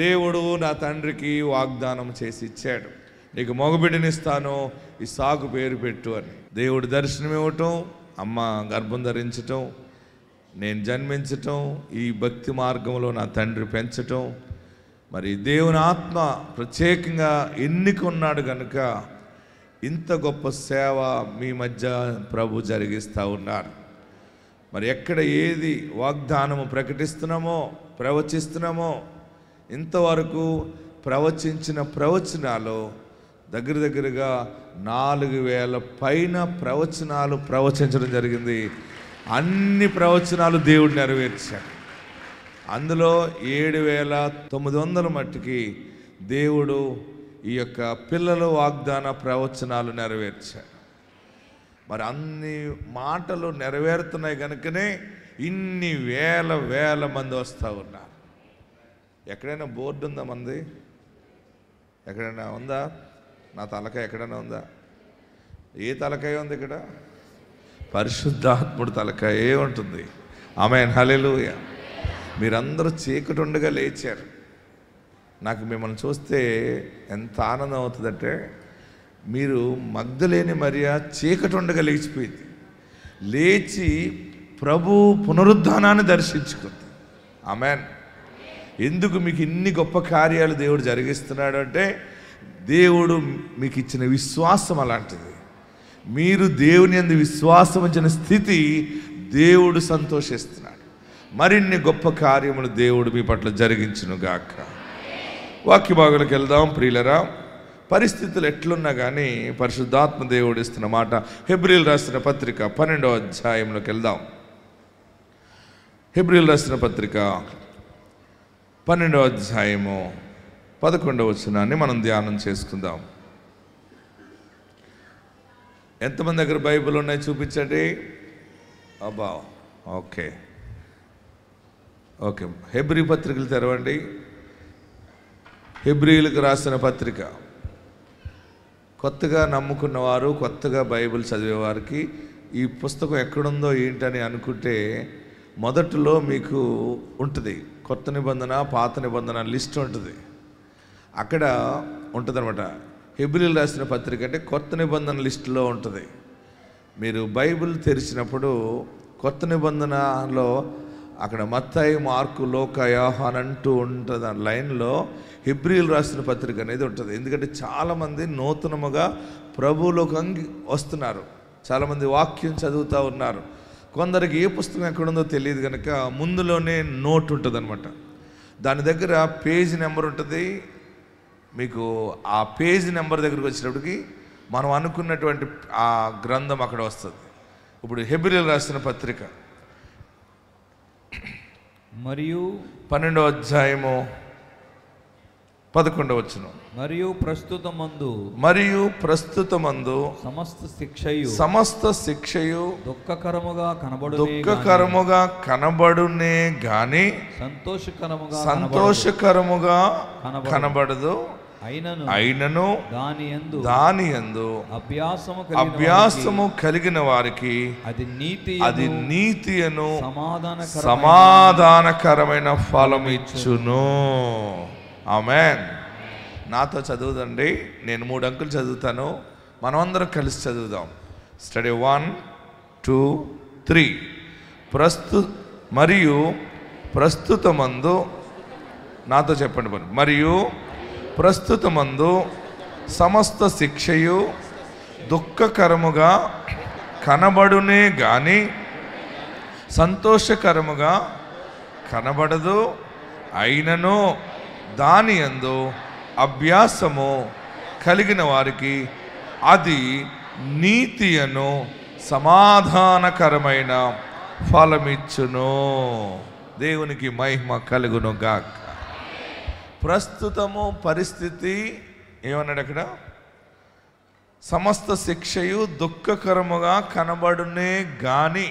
దేవుడు నా తండ్రికి వాగ్దానం చేసి ఇచ్చాడు, నీకు మగబిడ్డనిస్తాను, ఇస్సాకు పేరు పెట్టు అని. దేవుడు దర్శనం ఇవ్వటం, అమ్మ గర్భం ధరించటం, నేను జన్మించటం, ఈ భక్తి మార్గంలో నా తండ్రి పెంచటం, మరి దేవుని ఆత్మ ప్రత్యేకంగా ఎన్నికున్నాడు కనుక ఇంత గొప్ప సేవ మీ మధ్య ప్రభు జరిగిస్తూ ఉన్నారు. మరి ఎక్కడ ఏది వాగ్దానము ప్రకటిస్తున్నామో, ప్రవచిస్తున్నామో, ఇంతవరకు ప్రవచించిన ప్రవచనాలు దగ్గరగా 4000 పైన ప్రవచనాలు ప్రవచించడం జరిగింది. అన్ని ప్రవచనాలు దేవుడు నెరవేర్చాడు. అందులో 7900 మట్టికి దేవుడు ఈ యొక్క పిల్లల వాగ్దాన ప్రవచనాలు నెరవేర్చాడు. మరి అన్ని మాటలు నెరవేరుతున్నాయి కనుకనే ఇన్ని వేల మంది వస్తూ ఉన్నారు. ఎక్కడైనా బోర్డు ఉందా మంది? ఎక్కడైనా ఉందా? నా తలకాయ ఎక్కడైనా ఉందా? ఏ తలకాయ ఉంది ఇక్కడ? పరిశుద్ధాత్ముడు తలకాయే ఉంటుంది. ఆమేన్, హల్లెలూయా. మీరందరూ చీకటి ఉండగా లేచారు. నాకు మిమ్మల్ని చూస్తే ఎంత ఆనందం అవుతుందంటే, మీరు మగ్ధలేని మరియా చీకటి ఉండగా లేచిపోయింది. లేచి ప్రభు పునరుద్ధానాన్ని దర్శించుకుంది. ఆమేన్. ఎందుకు మీకు ఇన్ని గొప్ప కార్యాలు దేవుడు జరిగిస్తున్నాడు అంటే, దేవుడు మీకు ఇచ్చిన విశ్వాసం అలాంటిది. మీరు దేవుని యందు విశ్వాసం ఉంచిన స్థితి దేవుడు సంతోషిస్తున్నాడు. మరిన్ని గొప్ప కార్యములు దేవుడు మీ పట్ల జరిగించునుగాక. వాక్య భాగంలోకి వెళ్దాం ప్రియులరా. పరిస్థితులు ఎట్లున్నా కానీ పరిశుద్ధాత్మ దేవుడు ఇస్తున్న మాట. హెబ్రీయులు రాసిన పత్రిక 12వ అధ్యాయంలోకి వెళ్దాం. హెబ్రీయులు రాసిన పత్రిక 12వ అధ్యాయము 11వ వచనాన్ని మనం ధ్యానం చేసుకుందాం. ఎంతమంది దగ్గర బైబిల్ ఉన్నాయి చూపించండి. అబ్బా, ఓకే. హెబ్రీ పత్రికలు తెరవండి. హెబ్రీయులకు రాసిన పత్రిక. కొత్తగా నమ్ముకున్నవారు, కొత్తగా బైబిల్ చదివేవారికి ఈ పుస్తకం ఎక్కడుందో ఏంటని అనుకుంటే, మొదట్లో మీకు ఉంటుంది కొత్త నిబంధన, పాత నిబంధన లిస్ట్ ఉంటుంది. అక్కడ ఉంటుంది అనమాట. హెబ్రీయులు రాసిన పత్రిక అంటే కొత్త నిబంధన లిస్టులో ఉంటుంది. మీరు బైబిల్ తెరిచినప్పుడు కొత్త నిబంధనలో అక్కడ మత్తయి, మార్కు, లోకా, యోహాను అంటూ ఉంటుంది. ఆ లైన్లో హెబ్రీయులు రాసిన పత్రిక అనేది ఉంటుంది. ఎందుకంటే చాలామంది నూతనముగా ప్రభువులోకి వస్తున్నారు. చాలామంది వాక్యం చదువుతూ ఉన్నారు. కొందరికి ఏ పుస్తకం ఎక్కడుందో తెలియదు కనుక ముందులోనే నోట్ ఉంటుంది అనమాట. దాని దగ్గర పేజీ నెంబర్ ఉంటుంది. మీకు ఆ పేజీ నెంబర్ దగ్గరికి వచ్చినప్పటికి మనం అనుకున్నటువంటి ఆ గ్రంథం అక్కడ వస్తుంది. ఇప్పుడు హెబ్రీయులు రాసిన పత్రిక మరియు 12వ అధ్యాయము 11వ వచనం. మరియు ప్రస్తుతమందు సమస్త శిక్షయు దుఃఖకరముగా కనబడునే గాని సంతోషకరముగా కనబడదు. అయినను దాని యందు అభ్యాసము కలిగిన వారికి అది నీతి అను సమాధానకరమైన ఫలం ఇచ్చును. ఆమేన్. నాతో చదువుదండి. నేను 3 అంకులు చదువుతాను, మనమందరం కలిసి చదువుదాం. స్టడీ 1, 2, 3. ప్రస్తుతమందు నాతో చెప్పండి. మరియు ప్రస్తుతమందు సమస్త శిక్షయు దుఃఖకరముగా కనబడునే గాని సంతోషకరముగా కనబడదు. అయినను దాని యందు అభ్యాసము కలిగిన వారికి అది నీతి అను సమాధానకరమైన ఫలమిచ్చును. దేవునికి మహిమ కలుగును గాక. ప్రస్తుతము పరిస్థితి ఏమన్నాడు అక్కడ? సమస్త శిక్షయు దుఃఖకరముగా కనబడునే గాని.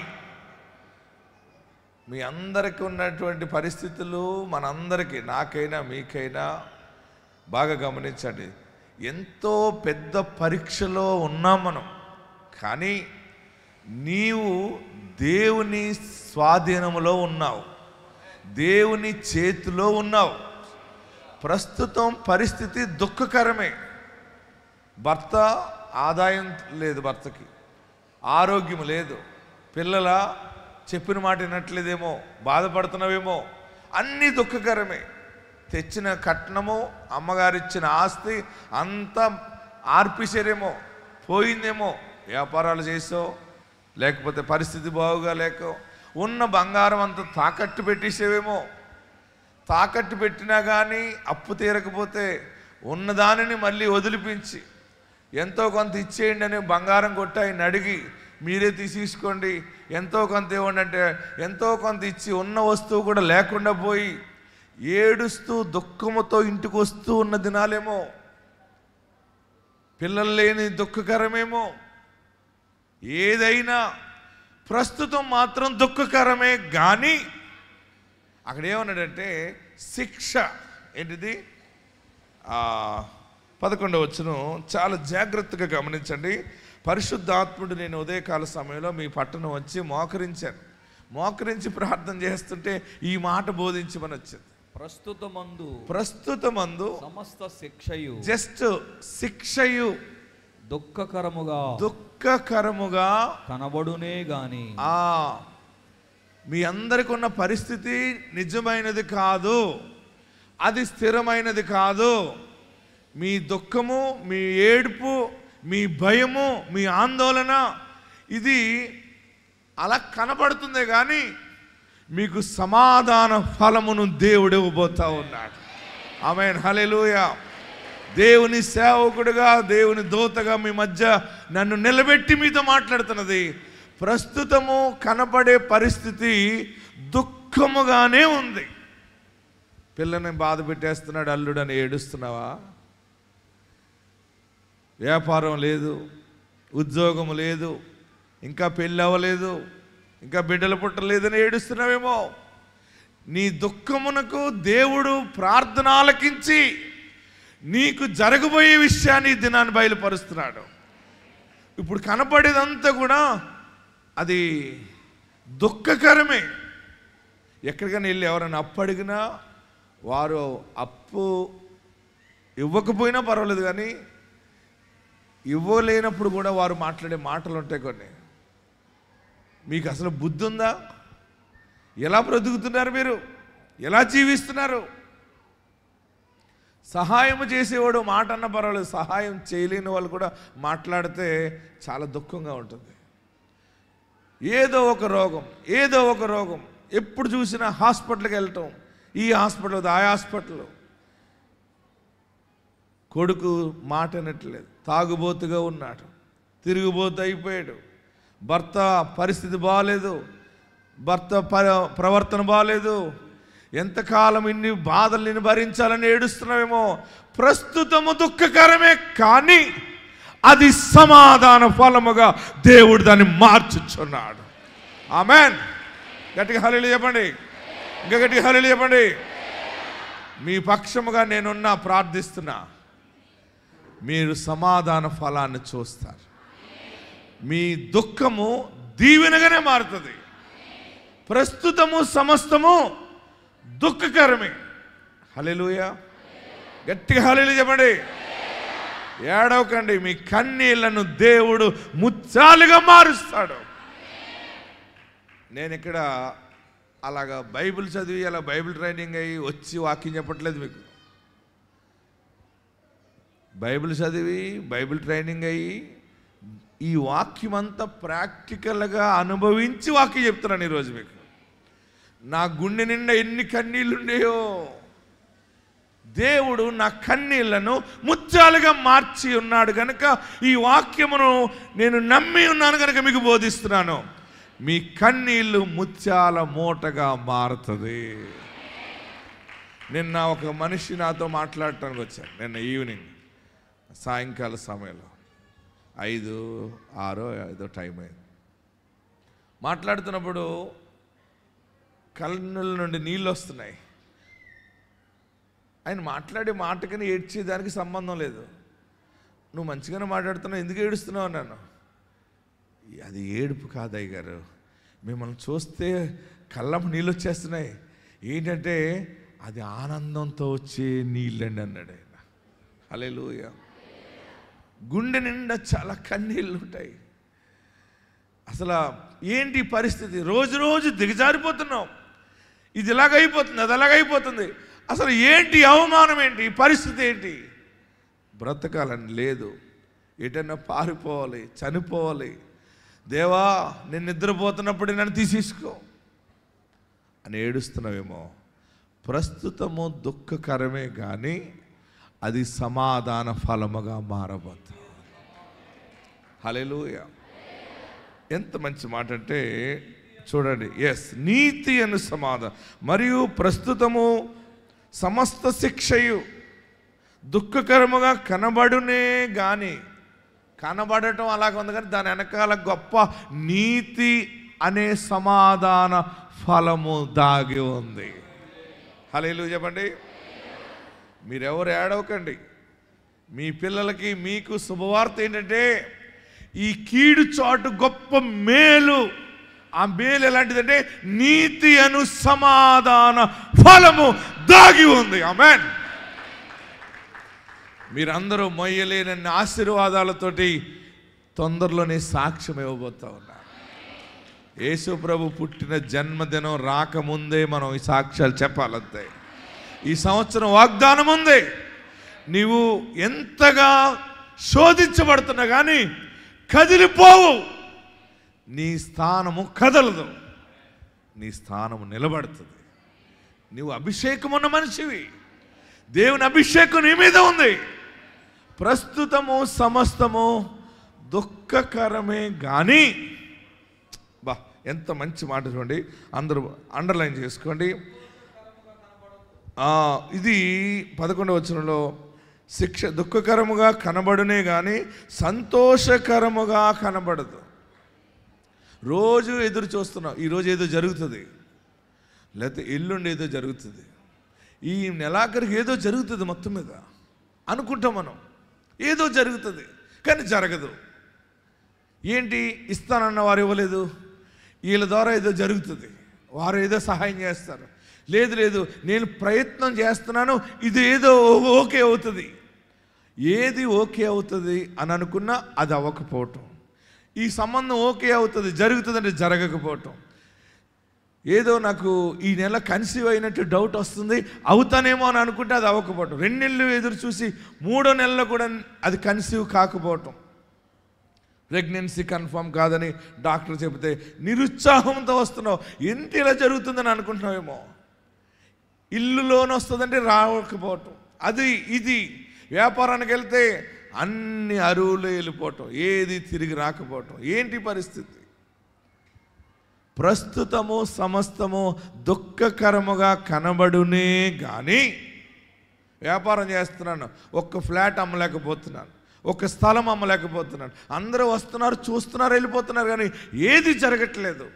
మీ అందరికీ ఉన్నటువంటి పరిస్థితులు మనందరికీ, నాకైనా మీకైనా బాగా గమనించండి. ఎంతో పెద్ద పరీక్షలో ఉన్నాం మనం. కానీ నీవు దేవుని స్వాధీనములో ఉన్నావు, దేవుని చేతిలో ఉన్నావు. ప్రస్తుతం పరిస్థితి దుఃఖకరమే. భర్త ఆదాయం లేదు, భర్తకి ఆరోగ్యం లేదు, పిల్లల చెప్పిన మాట వినట్లేదేమో, బాధపడుతున్నావేమో, అన్నీ దుఃఖకరమే. తెచ్చిన కట్నము, అమ్మగారిచ్చిన ఆస్తి అంతా ఆర్పిసేరేమో, పోయిందేమో. వ్యాపారాలు చేసో, లేకపోతే పరిస్థితి బాగుగా లేక ఉన్న బంగారం అంతా తాకట్టు పెట్టేసేవేమో. తాకట్టు పెట్టినా కానీ అప్పు తీరకపోతే ఉన్నదానిని మళ్ళీ వదిలిపించి ఎంతో కొంత ఇచ్చేయండి అని బంగారం కొట్టి ఆయన అడిగి మీరే తీసుకోండి, ఎంతో కొంత ఇవ్వండి అంటే ఎంతో కొంత ఇచ్చి ఉన్న వస్తువు కూడా లేకుండా పోయి ఏడుస్తూ దుఃఖముతో ఇంటికి వస్తూ ఉన్న దినాలేమో. పిల్లలు లేని దుఃఖకరమేమో. ఏదైనా ప్రస్తుతం మాత్రం దుఃఖకరమే. కానీ అక్కడ ఏమన్నాడంటే శిక్ష ఏంటిది? 11వ వచనం చాలా జాగ్రత్తగా గమనించండి. పరిశుద్ధాత్ముడు నేను ఉదయకాల సమయంలో మీ పట్టణం వచ్చి మోకరించాను. మోకరించి ప్రార్థన చేస్తుంటే ఈ మాట బోధించమని వచ్చింది. ప్రస్తుతమందు సమస్త శిక్షయు, జస్ట్ శిక్షయు దుఃఖకరముగా కనబడునే గాని. మీ అందరికి ఉన్న పరిస్థితి నిజమైనది కాదు, అది స్థిరమైనది కాదు. మీ దుఃఖము, మీ ఏడుపు, మీ భయము, మీ ఆందోళన ఇది అలా కనబడుతుందే కానీ మీకు సమాధాన ఫలమును దేవుడు ఇవ్వబోతా ఉన్నాడు. ఆమేన్, హల్లెలూయా. దేవుని సేవకుడుగా, దేవుని దూతగా మీ మధ్య నన్ను నిలబెట్టి మీతో మాట్లాడుతున్నది. ప్రస్తుతము కనపడే పరిస్థితి దుఃఖముగానే ఉంది. పిల్లని బాధ పెట్టేస్తున్నాడు అల్లుడని ఏడుస్తున్నావా? వ్యాపారం లేదు, ఉద్యోగం లేదు, ఇంకా పెళ్ళి అవ్వలేదు, ఇంకా బిడ్డలు పుట్టలేదని ఏడుస్తున్నావేమో. నీ దుఃఖమునకు దేవుడు ప్రార్థన ఆలకించి నీకు జరగబోయే విషయాన్ని దినాన్ని బయలుపరుస్తున్నాడు. ఇప్పుడు కనపడేదంతా కూడా అది దుఃఖకరమే. ఎక్కడికైనా వెళ్ళి ఎవరైనా అప్పు అడిగినా వారు అప్పు ఇవ్వకపోయినా పర్వాలేదు, కానీ ఇవ్వలేనప్పుడు కూడా వారు మాట్లాడే మాటలు ఉంటాయి కొన్ని. మీకు అసలు బుద్ధి ఉందా? ఎలా బ్రతుకుతున్నారు మీరు? ఎలా జీవిస్తున్నారు? సహాయం చేసేవాడు మాట అన్న పర్వాలేదు, సహాయం చేయలేని వాళ్ళు కూడా మాట్లాడితే చాలా దుఃఖంగా ఉంటుంది. ఏదో ఒక రోగం ఎప్పుడు చూసినా హాస్పిటల్కి వెళ్ళటం, ఈ హాస్పిటల్ ఆ హాస్పిటల్. కొడుకు మాట అనట్లేదు, తాగుబోతుగా ఉన్నాడు, తిరుగుబోతు అయిపోయాడు. భర్త పరిస్థితి బాగాలేదు, భర్త ప్రవర్తన బాగాలేదు. ఎంతకాలం ఇన్ని బాధల్ని భరించాలని ఏడుస్తున్నావేమో. ప్రస్తుతము దుఃఖకరమే, కానీ అది సమాధాన ఫలముగా దేవుడు దాన్ని మార్చుచున్నాడు. ఆమేన్. గట్టిగా హల్లెలూయా చెప్పండి, ఇంకా గట్టిగా హల్లెలూయా చెప్పండి. మీ పక్షముగా నేనున్నా, ప్రార్థిస్తున్నా. మీరు సమాధాన ఫలాన్ని చూస్తారు. మీ దుఃఖము దీవెనగానే మారుతుంది. ప్రస్తుతము సమస్తము దుఃఖకరమే. హల్లెలూయా, గట్టిగా హల్లెలూయా చెప్పండి. ఏడవకండి, మీ కన్నీళ్లను దేవుడు ముత్యాలుగా మారుస్తాడు. నేను ఇక్కడ అలాగా బైబిల్ చదివి అలా బైబిల్ ట్రైనింగ్ అయ్యి వచ్చి వాక్యం చెప్పట్లేదు మీకు. బైబిల్ చదివి బైబిల్ ట్రైనింగ్ అయ్యి ఈ వాక్యం అంతా ప్రాక్టికల్గా అనుభవించి వాక్యం చెప్తున్నాను ఈరోజు మీకు. నా గుండె నిండా ఎన్ని కన్నీళ్ళు ఉండేయో, దేవుడు నా కన్నీళ్లను ముత్యాలుగా మార్చి ఉన్నాడు కనుక ఈ వాక్యమును నేను నమ్మి ఉన్నాను కనుక మీకు బోధిస్తున్నాను. మీ కన్నీళ్ళు ముత్యాల మూటగా మారుతుంది. నిన్న ఒక మనిషి నాతో మాట్లాడటానికి వచ్చాను. నిన్న ఈవినింగ్ సాయంకాల సమయంలో 5-6 టైం అయింది. మాట్లాడుతున్నప్పుడు కళ్ళ నుండి నీళ్ళు వస్తున్నాయి. ఆయన మాట్లాడే మాటకని ఏడ్చేదానికి సంబంధం లేదు. నువ్వు మంచిగానే మాట్లాడుతున్నావు, ఎందుకు ఏడుస్తున్నావు అన్నాను. అది ఏడుపు కాదు అయ్యగారు, మిమ్మల్ని చూస్తే కళ్ళకు నీళ్ళు వచ్చేస్తున్నాయి. ఏంటంటే అది ఆనందంతో వచ్చే నీళ్ళండి అన్నాడు ఆయన. హల్లెలూయా. గుండె నిండా చాలా కన్నీళ్ళు ఉంటాయి. అసలు ఏంటి పరిస్థితి? రోజు రోజు దిగజారిపోతున్నాం. ఇది ఇలాగైపోతుంది, అది అలాగైపోతుంది. అసలు ఏంటి అవమానం, ఏంటి పరిస్థితి, ఏంటి? బ్రతకాలని లేదు, ఎటన్నా పారిపోవాలి, చనిపోవాలి. దేవా నేను నిద్రపోతున్నప్పుడే నన్ను తీసేసుకో అని ఏడుస్తున్నావేమో. ప్రస్తుతము దుఃఖకరమే కానీ అది సమాధాన ఫలముగా మారబోతుంది. హల్లెలూయా. ఎంత మంచి మాట అంటే చూడండి. నీతి అను సమాధానం మరియు ప్రస్తుతము సమస్త శిక్షయు దుఃఖకరముగా కనబడునే గాని, కనబడటం అలాగ ఉంది కానీ దాని వెనకాల గొప్ప నీతి అనే సమాధాన ఫలము దాగి ఉంది. హల్లెలూయా చెప్పండి. మీరెవరు ఏడవకండి. మీ పిల్లలకి మీకు శుభవార్త ఏంటంటే ఈ కీడు చాటు గొప్ప మేలు. ఆ మేలు ఎలాంటిదంటే నీతి అను సమాధాన ఫలము దాగి ఉంది. ఆమేన్. మీరందరూ మొయ్యలేనన్ని ఆశీర్వాదాలతోటి తొందరలోనే సాక్ష్యం ఇవ్వబోతా ఉన్నారు. యేసు ప్రభు పుట్టిన జన్మదినం రాకముందే మనం ఈ సాక్ష్యాలు చెప్పాలంతే. ఈ సంవత్సరం వాగ్దానం ఉంది. నీవు ఎంతగా శోధించబడుతున్నా కానీ కదిలిపోవు. నీ స్థానము కదలదు, నీ స్థానము నిలబడుతుంది. నీవు అభిషేకం ఉన్న మనిషివి. దేవుని అభిషేకం నీ మీద ఉంది. ప్రస్తుతము సమస్తము దుఃఖకరమే కానీ, బా ఎంత మంచి మాట చూడండి, అందరూ అండర్లైన్ చేసుకోండి. ఇది 11వ వచనంలో శిక్ష దుఃఖకరముగా కనబడునే కానీ సంతోషకరముగా కనబడదు. రోజు ఎదురు చూస్తున్నాం, ఈరోజు ఏదో జరుగుతుంది, లేకపోతే ఎల్లుండి ఏదో జరుగుతుంది, ఈ నెలాఖరికి ఏదో జరుగుతుంది, మొత్తం మీద అనుకుంటాం మనం ఏదో జరుగుతుంది కానీ జరగదు. ఏంటి? ఇస్తానన్న వారు ఇవ్వలేదు, వీళ్ళ ద్వారా ఏదో జరుగుతుంది, వారు ఏదో సహాయం చేస్తారు. లేదు లేదు నేను ప్రయత్నం చేస్తున్నాను, ఇది ఏదో ఓకే అవుతుంది. ఏది ఓకే అవుతుంది అని అనుకున్నా అది అవ్వకపోవటం, ఈ సంబంధం ఓకే అవుతుంది జరుగుతుందంటే జరగకపోవటం, ఏదో నాకు ఈ నెల కన్సీవ్ అయినట్టు డౌట్ వస్తుంది, అవుతానేమో అని అనుకుంటే అది అవ్వకపోవటం, 2 నెలలు ఎదురు చూసి 3వ నెలలో కూడా అది కన్సీవ్ కాకపోవటం, ప్రెగ్నెన్సీ కన్ఫర్మ్ కాదని డాక్టర్ చెబితే నిరుత్సాహంతో వస్తున్నావు, ఏంటి ఇలా జరుగుతుందని అనుకుంటున్నావేమో, ఇల్లు లోన్ వస్తుందంటే రాకపోవటం, అది ఇది వ్యాపారానికి వెళ్తే అన్ని అరువులు వెళ్ళిపోవటం, ఏది తిరిగి రాకపోవటం. ఏంటి పరిస్థితి? ప్రస్తుతము సమస్తము దుఃఖకరముగా కనబడునే కానీ, వ్యాపారం చేస్తున్నాను, ఒక్క ఫ్లాట్ అమ్మలేకపోతున్నాను, ఒక స్థలం అమ్మలేకపోతున్నాను, అందరూ వస్తున్నారు చూస్తున్నారు వెళ్ళిపోతున్నారు కానీ ఏది జరగట్లేదు.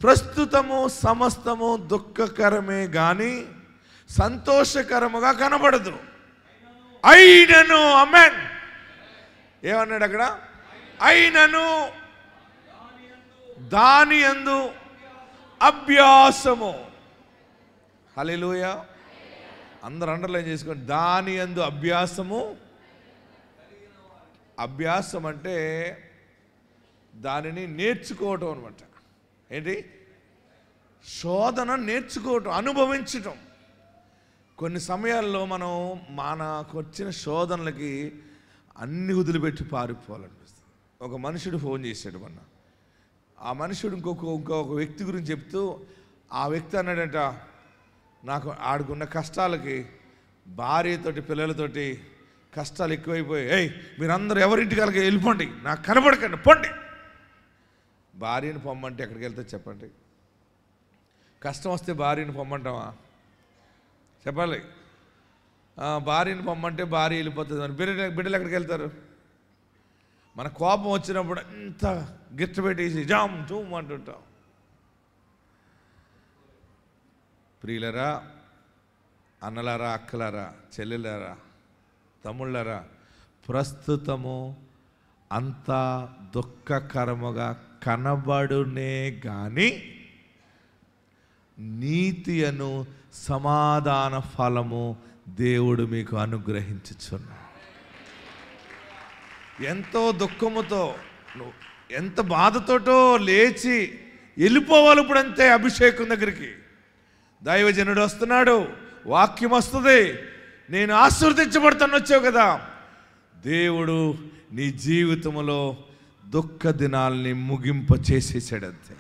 ప్రస్తుతము సమస్తము దుఃఖకరమే కానీ సంతోషకరముగా కనబడదు. అయినను, ఆమేన్. ఏమన్నాడు అక్కడ? అయినను దాని యందు అభ్యాసము. హల్లెలూయా. అందరూ అండర్లైన్ చేసుకోండి. దాని యందు అభ్యాసము. అభ్యాసం అంటే దానిని నేర్చుకోవటం అనమాట. ఏంటి? శోధన నేర్చుకోవటం, అనుభవించటం. కొన్ని సమయాల్లో మనం మనకు వచ్చిన శోధనలకి అన్ని వదిలిపెట్టి పారిపోవాలనిపిస్తుంది. ఒక మనుషుడు ఫోన్ చేశాడు మొన్న. ఆ మనుషుడు ఇంకొక వ్యక్తి గురించి చెప్తూ ఆ వ్యక్తి అన్నాడట, నాకు ఆడుకున్న కష్టాలకి భార్యతోటి పిల్లలతోటి కష్టాలు ఎక్కువైపోయాయి, మీరందరూ ఎవరింటికి అలాగే వెళ్ళిపోండి, నాకు కనబడకండి, పోండి. భార్యను పొమ్మంటే ఎక్కడికి వెళ్తే చెప్పండి? కష్టం వస్తే భార్యను పొమ్మంటావా? చెప్పాలి. భార్యను పొమ్మంటే భార్య వెళ్ళిపోతుంది. మరి బిడ్డలు ఎక్కడికి వెళ్తారు? మన కోపం వచ్చినప్పుడు అంత గిట్ట పెట్టేసి జామ్ జూమ్ అంటుంటాం. ప్రియులరా, అన్నలారా, అక్కలారా, చెల్లెలారా, తమ్ముళ్ళారా, ప్రస్తుతము అంతా దుఃఖకరముగా కనబడునే కానీ నీతి అను సమాధాన ఫలము దేవుడు మీకు అనుగ్రహించుచున్నాడు. ఎంతో దుఃఖముతో, ఎంత బాధతోటో లేచి వెళ్ళిపోవాలి. ఇప్పుడు అంతే అభిషేకం దగ్గరికి దైవజనుడు వస్తున్నాడు, వాక్యం వస్తుంది, నేను ఆశీర్వదించబడతాను వచ్చావు కదా. దేవుడు నీ జీవితంలో దుఃఖ దినాల్ని ముగింప చేసేసాడంతే.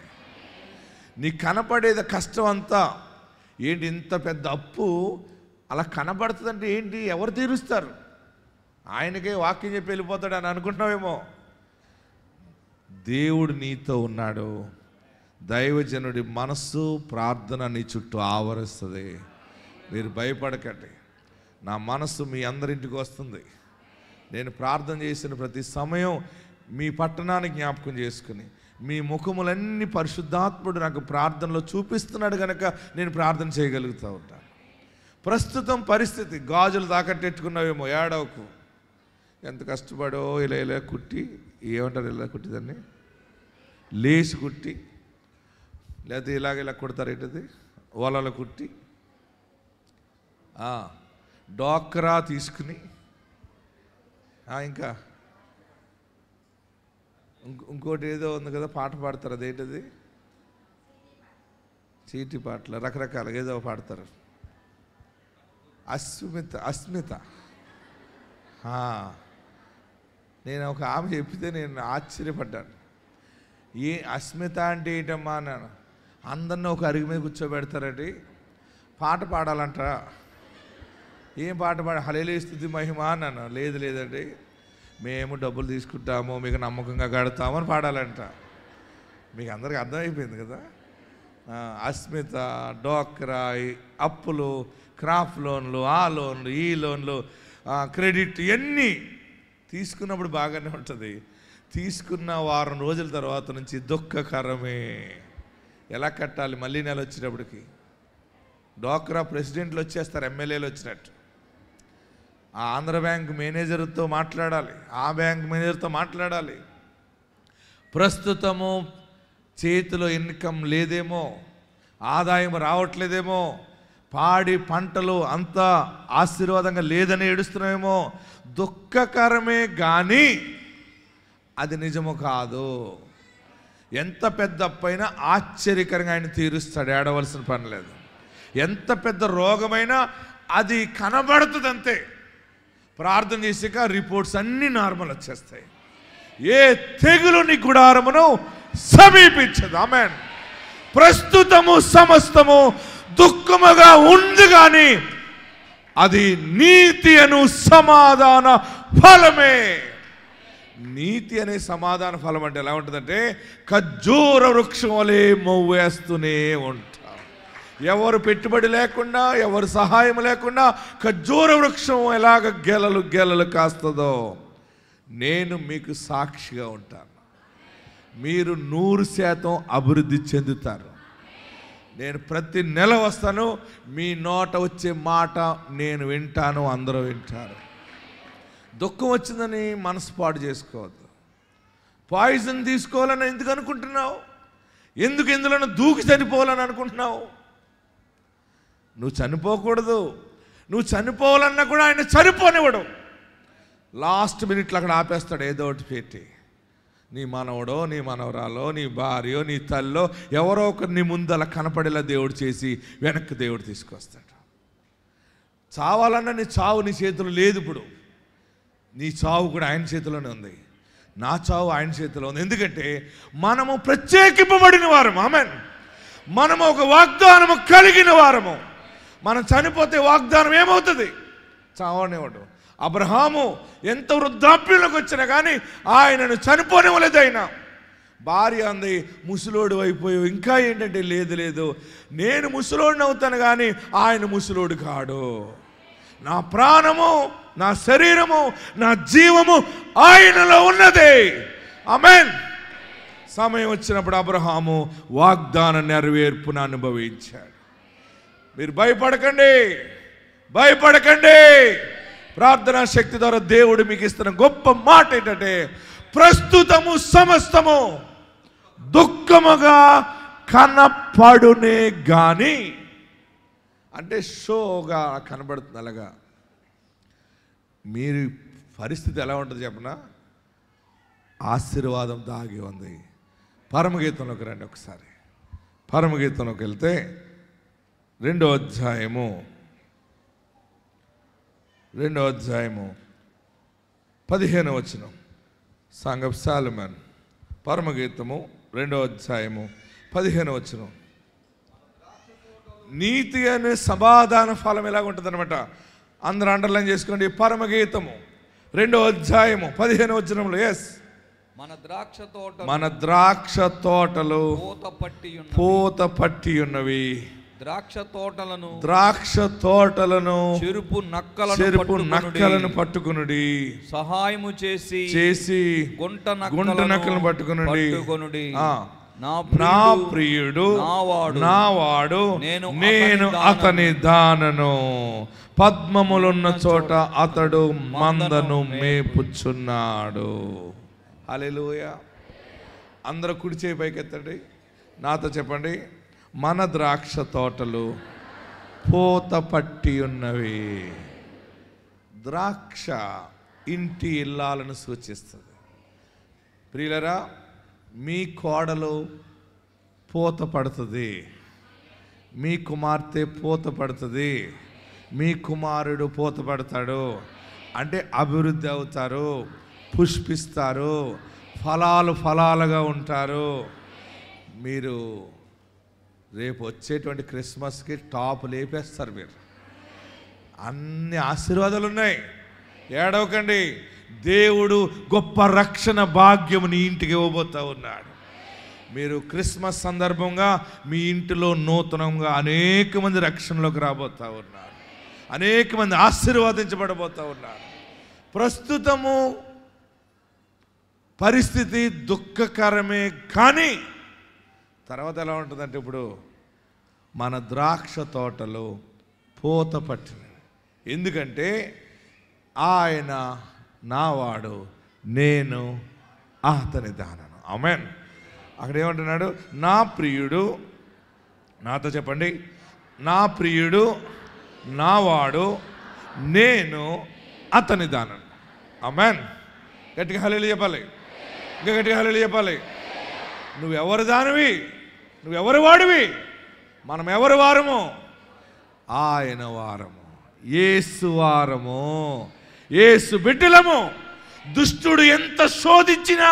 నీ కనపడేది కష్టం అంతా ఏంటి, ఇంత పెద్ద అప్పు అలా కనబడుతుందంటే ఏంటి, ఎవరు తీరుస్తారు? ఆయనకే వాక్యం చెప్పి వెళ్ళిపోతాడు అని అనుకుంటున్నావేమో. దేవుడు నీతో ఉన్నాడు. దైవజనుడి మనస్సు, ప్రార్థన నీ చుట్టూ ఆవరిస్తుంది. మీరు భయపడకండి. నా మనస్సు మీ అందరింటికి వస్తుంది. నేను ప్రార్థన చేసిన ప్రతి సమయం మీ పట్టణాన్ని జ్ఞాపకం చేసుకుని, మీ ముఖములన్నీ పరిశుద్ధాత్ముడు నాకు ప్రార్థనలో చూపిస్తున్నాడు కనుక నేను ప్రార్థన చేయగలుగుతూ ఉంటాను. ప్రస్తుతం పరిస్థితి గాజులు తాకట్టెట్టుకున్నావేమో, ఏడవకు. ఎంత కష్టపడో ఇలా కుట్టి, ఏమంటారు ఇలా కుట్టి, దాన్ని లేచి కుట్టి, లేకపోతే ఇలా కుడతారు ఏంటది, ఓలలో కుట్టి, డోక్రా తీసుకుని, ఇంకా ఇంకోటి ఏదో ఉంది కదా, పాట పాడతారు, అదేంటది, చీటి పాటలు రకరకాలుగా ఏదో పాడతారు. అస్మిత. నేను ఒక ఆమె చెప్పితే నేను ఆశ్చర్యపడ్డాను. ఏ అస్మిత అంటే ఏంటమ్మా అన్నాను. అందరినీ ఒక అరుగు మీద కూర్చోబెడతారండి, పాట పాడాలంట. ఏం పాట హల్లెలూయా స్తుతి మహిమ అన్నాను. లేదండి, మేము డబ్బులు తీసుకుంటాము, మీకు నమ్మకంగా కడతామని పాడాలంట. మీకు అందరికీ అర్థమైపోయింది కదా. అస్మిత, డోక్రా, అప్పులు, క్రాప్ లోన్లు, ఆ లోన్లు, ఈ లోన్లు, క్రెడిట్, ఇవన్నీ తీసుకున్నప్పుడు బాగానే ఉంటుంది. తీసుకున్న వారం రోజుల తర్వాత నుంచి దుఃఖకరమే. ఎలా కట్టాలి? మళ్ళీ నెల వచ్చేటప్పటికి డోక్రా ప్రెసిడెంట్లు వచ్చేస్తారు, ఎమ్మెల్యేలు వచ్చినట్టు. ఆ ఆంధ్ర బ్యాంక్ మేనేజర్తో మాట్లాడాలి, ఆ బ్యాంక్ మేనేజర్తో మాట్లాడాలి. ప్రస్తుతము చేతిలో ఇన్కమ్ లేదేమో, ఆదాయం రావట్లేదేమో, పాడి పంటలు అంత ఆశీర్వాదంగా లేదని ఏడుస్తున్నామేమో. దుఃఖకరమే కానీ అది నిజము కాదు. ఎంత పెద్ద అప్పైనా ఆశ్చర్యకరంగా ఆయన తీరుస్తాడు, ఏడవలసిన పని లేదు. ఎంత పెద్ద రోగమైనా అది కనబడుతుంది అంతే. ప్రార్థన చేసాక రిపోర్ట్స్ అన్నీ నార్మల్ వచ్చేస్తాయి. ఏ తెగులు నీ గుడారమును సమీపించదు. ఆమేన్. ప్రస్తుతము సమస్తము దుఃఖముగా ఉంది కానీ అది నీతి అను సమాధాన ఫలమే. నీతి అనే సమాధాన ఫలం అంటే ఎలా ఉంటుందంటే, ఖర్జూర వృక్షం వలె మొవ్వేస్తూనే ఉంటాం. ఎవరు పెట్టుబడి లేకుండా, ఎవరు సహాయం లేకుండా ఖర్జూర వృక్షం ఎలాగ గెలలు కాస్తుందో నేను మీకు సాక్షిగా ఉంటాను. మీరు 100% అభివృద్ధి చెందుతారు. నేను ప్రతి నెల వస్తాను, మీ నోట వచ్చే మాట నేను వింటాను, అందరూ వింటారు. దుఃఖం వచ్చిందని మనసు పాడు చేసుకోవద్దు. పాయిజన్ తీసుకోవాలని ఎందుకు అనుకుంటున్నావు? ఎందుకు ఎందులో దూకి చనిపోవాలని అనుకుంటున్నావు? నువ్వు చనిపోకూడదు. నువ్వు చనిపోవాలన్నా కూడా ఆయన చనిపోనివ్వడు. లాస్ట్ మినిట్లో అక్కడ ఆపేస్తాడు, ఏదో ఒకటి పెట్టి నీ మనవడో, నీ మనవరాలో, నీ భార్యో, నీ తల్లో ఎవరో ఒకరు నీ ముందల కనపడేలా దేవుడు చేసి వెనక్కి దేవుడు తీసుకొస్తాడు. చావాలన్నా నీ చావు నీ చేతిలో లేదు. ఇప్పుడు నీ చావు కూడా ఆయన చేతిలోనే ఉంది. నా చావు ఆయన చేతిలో ఉంది. ఎందుకంటే మనము ప్రత్యేకింపబడిన వారము. ఆమేన్. మనము ఒక వాగ్దానము కలిగిన వారము. మనం చనిపోతే వాగ్దానం ఏమవుతుంది? చావనివ్వడు. అబ్రహాము ఎంత వృద్ధాప్యంలోకి వచ్చినా కానీ ఆయనను చనిపోనివ్వలేదు. ఆయన భార్య అంది, ముసలోడు అయిపోయావు, ఇంకా ఏంటంటే, లేదు నేను ముసలోడిని అవుతాను కానీ ఆయన ముసలోడు కాడు. నా ప్రాణము, నా శరీరము, నా జీవము ఆయనలో ఉన్నది. ఆమేన్. సమయం వచ్చినప్పుడు అబ్రహాము వాగ్దాన నెరవేర్పును అనుభవించాడు. మీరు భయపడకండి. ప్రార్థనా శక్తి ద్వారా దేవుడు మీకు ఇస్తున్న గొప్ప మాట ఏంటంటే, ప్రస్తుతము సమస్తము దుఃఖముగా కనపడునే గాని, అంటే షోగా కనబడుతుంది. అలాగా మీరు పరిస్థితి ఎలా ఉంటుంది చెప్పనా? ఆశీర్వాదం దాగి ఉంది. పరమగీతంలోకి రండి ఒకసారి. పరమగీతంలోకి వెళ్తే 2వ అధ్యాయము 15వ వచనం. సాంగ్ ఆఫ్ సాలమన్, పరమగీతము 2వ అధ్యాయము 15వ వచనం. నీతి అనే సమాధాన ఫలం ఎలాగ ఉంటుంది అనమాట. అందరూ అండర్లైన్ చేసుకోండి. పరమగీతము 2వ అధ్యాయము 15వ వచనంలో, ఎస్, మన ద్రాక్ష తోటలు పూత పట్టి ఉన్నవి. ద్రాక్ష తోటలను చెరుపు నక్కలను పట్టుకునుడి. సహాయము చేసి గుంట నక్కలను పట్టుకునుడి. నా ప్రియుడు నావాడు, నేను అతని దానను. పద్మములున్న చోట అతడు మందను మేపుచున్నాడు. హల్లెలూయా. అందరూ కుడి చేయి పైకెత్తండి, నాతో చెప్పండి. మన ద్రాక్ష తోటలు పూత పట్టి ఉన్నవి. ద్రాక్ష ఇంటి ఇల్లాలను సూచిస్తుంది. ప్రియులరా, మీ కోడలు పూత పడుతుంది, మీ కుమార్తె పూత పడుతుంది, మీ కుమారుడు పూత పడతాడు. అంటే అభివృద్ధి అవుతారు, పుష్పిస్తారు, ఫలాలుగా ఉంటారు. మీరు రేపు వచ్చేటువంటి క్రిస్మస్కి టాప్ లేపేస్తారు. మీరు అన్ని ఆశీర్వాదాలు ఉన్నాయి. ఏడవకండి. దేవుడు గొప్ప రక్షణ భాగ్యము నీ ఇంటికి ఇవ్వబోతా ఉన్నాడు. మీరు క్రిస్మస్ సందర్భంగా మీ ఇంటిలో నూతనంగా అనేక మంది రక్షణలోకి రాబోతా ఉన్నారు. అనేక మంది ఆశీర్వాదించబడబోతా ఉన్నారు. ప్రస్తుతము పరిస్థితి దుఃఖకరమే, కానీ తర్వాత ఎలా ఉంటుందంటే, ఇప్పుడు మన ద్రాక్ష తోటలు పూత పట్టినవి. ఎందుకంటే ఆయన నావాడు, నేను అతని దానను. ఆమేన్. అక్కడ ఏమంటున్నాడు? నా ప్రియుడు, నాతో చెప్పండి, నా ప్రియుడు నావాడు, నేను అతని దానను. ఆమేన్. గట్టిగా హల్లెలూయా చెప్పాలి. ఇంకా గట్టిగా హల్లెలూయా చెప్పాలి. నువ్వెవరి దానివి? నువ్వెవరి వాడివి? మనం ఎవరి వారము? ఆయన వారము, యేసు వారము, యేసు బిడ్డలము. దుష్టుడు ఎంత శోధించినా,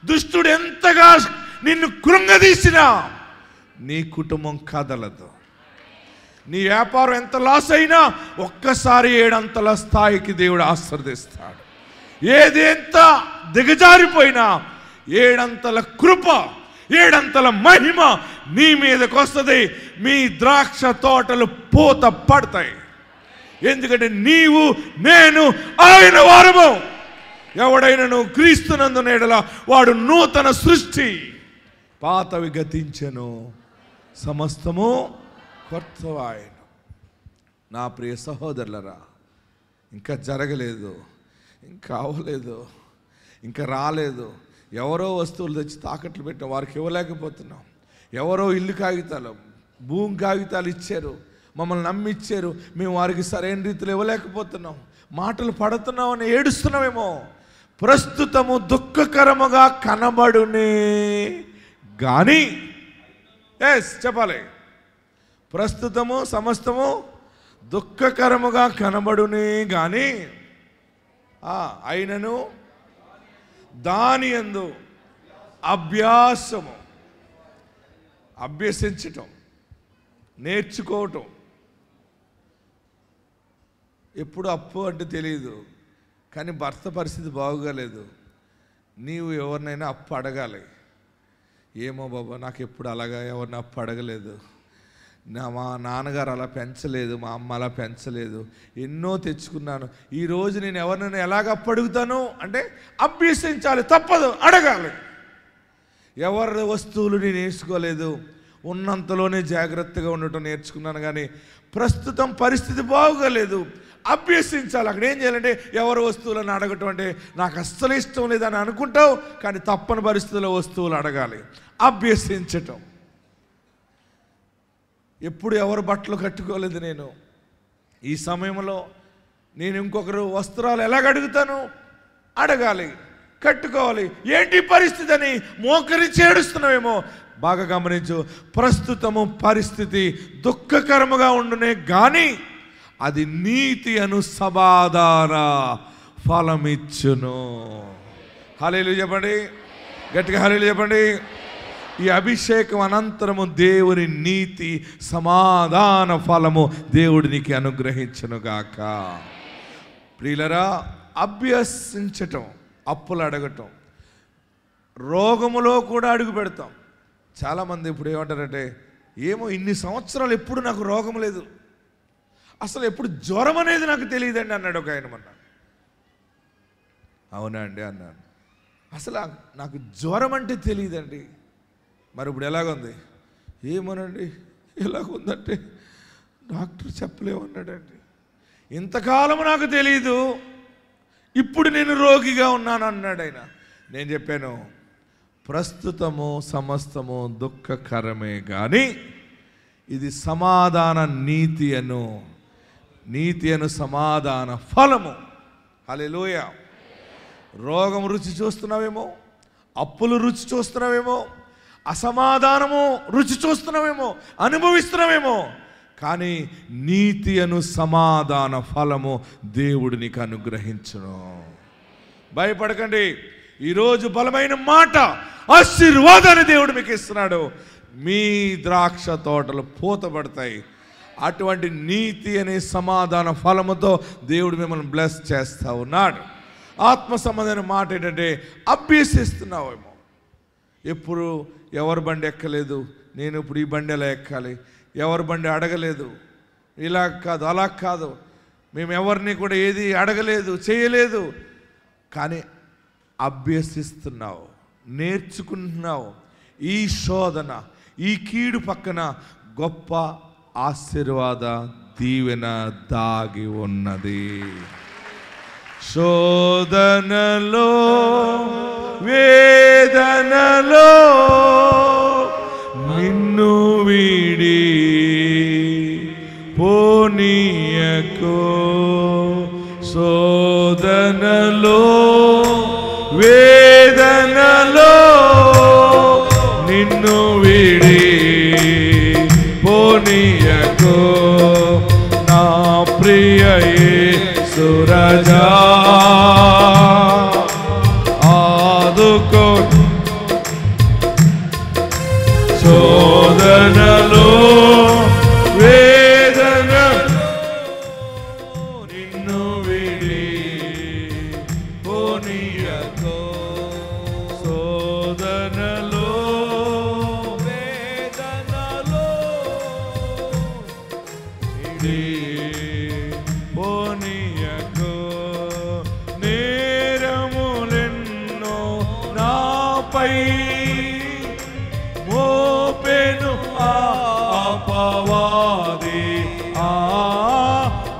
దుష్టుడు ఎంతగా నిన్ను కృంగదీసినా నీ కుటుంబం కదలదు. నీ వ్యాపారం ఎంత లాస్ అయినా ఒక్కసారి 7 అంతల స్థాయికి దేవుడు ఆశీర్వదిస్తాడు. ఏది ఎంత దిగజారిపోయినా 7 అంతల కృప, 7 అంతల మహిమ నీ మీదకి వస్తుంది. మీ ద్రాక్ష తోటలు పూత పడతాయి. ఎందుకంటే నీవు నేను ఆయన వారము. ఎవడైనను క్రీస్తునందున ఎడల వాడు నూతన సృష్టి, పాతవి గతించెను, సమస్తము కొత్తవాయెను. నా ప్రియ సహోదరులరా, ఇంకా జరగలేదు, ఇంకా అవ్వలేదు, ఇంకా రాలేదు. ఎవరో వస్తువులు తెచ్చి తాకట్లు పెట్టిన వారికి ఇవ్వలేకపోతున్నాం. ఎవరో ఇల్లు కాగితాలు, భూమి కాగితాలు ఇచ్చారు, మమ్మల్ని నమ్మిచ్చారు, మేము వారికి సరైన రీతిలో ఇవ్వలేకపోతున్నాం. మాటలు పడుతున్నామని ఏడుస్తున్నామేమో. ప్రస్తుతము దుఃఖకరముగా కనబడునే గాని, చెప్పాలి, ప్రస్తుతము సమస్తము దుఃఖకరముగా కనబడునే గాని అయినను దాని యందు అభ్యాసము, అభ్యసించటం, నేర్చుకోవటం. ఎప్పుడు అప్పు అంటే తెలియదు, కానీ భర్త పరిస్థితి బాగోలేదు, నీవు ఎవరినైనా అప్పు అడగాలి. ఏమో బాబా, నాకు ఎప్పుడు అలాగా ఎవరిని అప్పు అడగలేదు, మా నాన్నగారు అలా పెంచలేదు, మా అమ్మ అలా పెంచలేదు, ఎన్నో తెచ్చుకున్నాను, ఈరోజు నేను ఎవరినైనా ఎలాగ అప్పు అడుగుతాను అంటే అభ్యసించాలి, తప్పదు, అడగాలి. ఎవరి వస్తువులు నేను వేసుకోలేదు, ఉన్నంతలోనే జాగ్రత్తగా ఉండటం నేర్చుకున్నాను. కానీ ప్రస్తుతం పరిస్థితి బాగోలేదు, అభ్యసించాలి. అక్కడ ఏం చేయాలంటే ఎవరి వస్తువులను అడగటం అంటే నాకు అస్సలు ఇష్టం లేదని అనుకుంటావు, కానీ తప్పని పరిస్థితుల్లో వస్తువులు అడగాలి, అభ్యసించటం. ఎప్పుడు ఎవరు బట్టలు కట్టుకోలేదు నేను, ఈ సమయంలో నేను ఇంకొకరు వస్త్రాలు ఎలాగ అడుగుతాను, అడగాలి, కట్టుకోవాలి. ఏంటి పరిస్థితి అని మోకరించి ఏడుస్తున్నావేమో, బాగా గమనించు. ప్రస్తుతము పరిస్థితి దుఃఖకరముగా ఉండునే కానీ అది నీతి అను సమాధాన ఫలమిచ్చును. హల్లెలూయా చెప్పండి, గట్టిగా హల్లెలూయా చెప్పండి. ఈ అభిషేకం అనంతరము దేవుని నీతి సమాధాన ఫలము దేవుడు నీకు అనుగ్రహించునుగాక. ప్రియులరా, అభ్యసించటం, అప్పులు అడగటం, రోగములో కూడా అడుగు పెడతాం. చాలామంది ఇప్పుడు ఏమంటారంటే, ఏమో ఇన్ని సంవత్సరాలు ఎప్పుడు నాకు రోగం లేదు, అసలు ఎప్పుడు జ్వరం అనేది నాకు తెలియదండి అన్నాడు ఒక ఆయన మొన్న. అవునా అండి అన్నాను, అసలు నాకు జ్వరం అంటే తెలియదండి. మరి ఇప్పుడు ఎలాగుంది? ఏమోనండి, ఎలాగుందంటే డాక్టర్ చెప్పలేమన్నాడండి. ఇంతకాలం నాకు తెలీదు, ఇప్పుడు నేను రోగిగా ఉన్నాను అన్నాడు ఆయన. నేను చెప్పాను, ప్రస్తుతము సమస్తము దుఃఖకరమే కానీ ఇది సమాధాన నీతి అను సమాధాన ఫలము. హల్లెలూయా. రోగం రుచి చూస్తున్నావేమో, అప్పులు రుచి చూస్తున్నావేమో, అసమాధానము రుచి చూస్తున్నావేమో, అనుభవిస్తున్నావేమో, కానీ నీతి అను సమాధాన ఫలము దేవుడు నీకు అనుగ్రహించును. భయపడకండి. ఈరోజు బలమైన మాట, ఆశీర్వాదాన్ని దేవుడు మీకు ఇస్తున్నాడు. మీ ద్రాక్ష తోటలు పూతపడతాయి. అటువంటి నీతి అనే సమాధాన ఫలముతో దేవుడు మిమ్మల్ని బ్లెస్ చేస్తూ ఉన్నాడు. ఆత్మ సంబంధమైన మాట ఏంటంటే, అభ్యసిస్తున్నావేమో. ఎప్పుడు ఎవరి బండి ఎక్కలేదు, నేను ఇప్పుడు ఈ బండి ఎలా ఎక్కాలి, ఎవరి బండి అడగలేదు, ఇలా కాదు అలా కాదు, మేము ఎవరిని కూడా ఏది అడగలేదు, చేయలేదు, కానీ అభ్యసిస్తున్నావు, నేర్చుకుంటున్నావు. ఈ శోధన, ఈ కీడు పక్కన గొప్ప ఆశీర్వాద దీవెన దాగి ఉన్నది. శోధనలో, వేదనలో నిన్ను వీడి పోనీయకో. శోధనలో, వేదనలో నిన్ను వీడి పోనీయకో. నా ప్రియ యేసు రాజా ఆదుకో. శోధనలో, వేదనలో నిన్ను వీడి పోనీయకో. శోధనలో, వేదనలో వీడి పోనీయకో. నేరములెన్నో నాపై మోపెను అపవాది.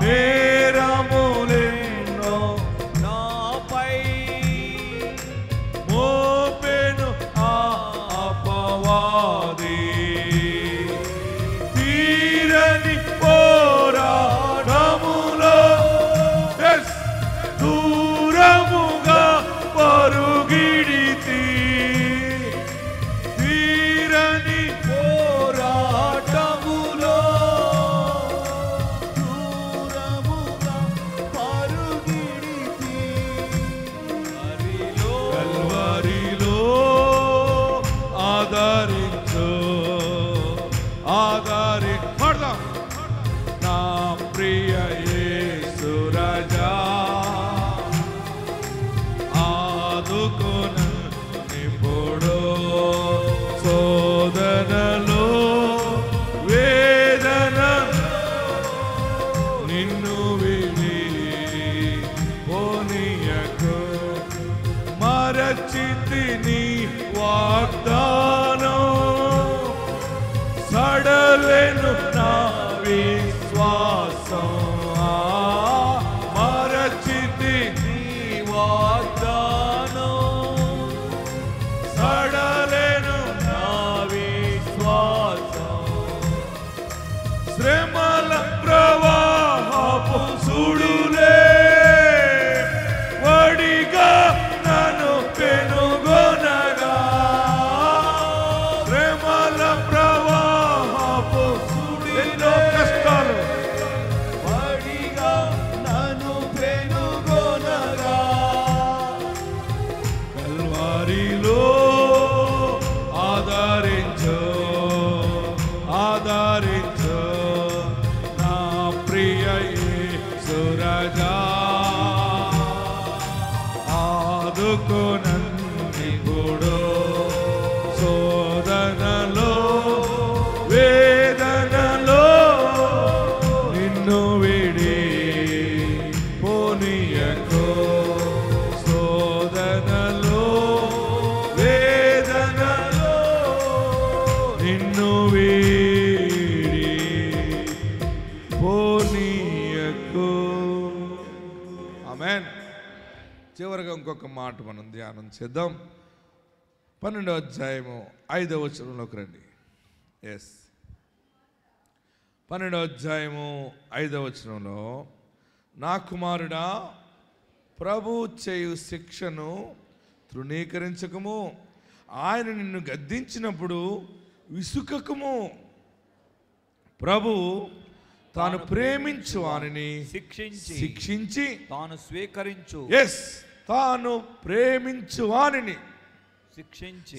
నేరములెన్నో నాపై మోపెను అపవాది. తీరని పోరా ఆధారి పడదాం. నా ప్రియ యేసు రాజా ఆదుకొననిప్పుడు శోధనలో వేదన నిన్ను విడి పోనీయకు మరచితిని వాగ్దానం సడలెను నా విశ్వాసం మరచితిని వాగ్దానం సడలెను నా విశ్వాసం శ్రమల ప్రవాహపు సుడులే వడిగా నన్ను పెనుగొనగా శ్రమల ప్రవాహపు ఎన్నో కష్టాలు వడిగా నన్ను పెనుగొనగా కల్వారిలో ఆదరించు ఆదరించు నా ప్రియ యేసు రాజా ఆదుకొననిప్పుడు శోధనలో వేదనలో నిన్ను విడి పోనీయకు శోధనలో వేదనలో నిన్ను విడి పోనీయకు. ఆమేన్. చివరిగా ఇంకొక మాట మనం ధ్యానం చేద్దాం. 12వ అధ్యాయము 5వ వచనంలోకి రండి. 12వ అధ్యాయము 5వ వచనంలో నా కుమారుడా ప్రభు చేయు శిక్షను తృణీకరించకము ఆయన నిన్ను గద్దించినప్పుడు విసుకకము ప్రభు తాను ప్రేమించు వానిని శిక్షించి తాను స్వీకరించు తాను ప్రేమించు వానిని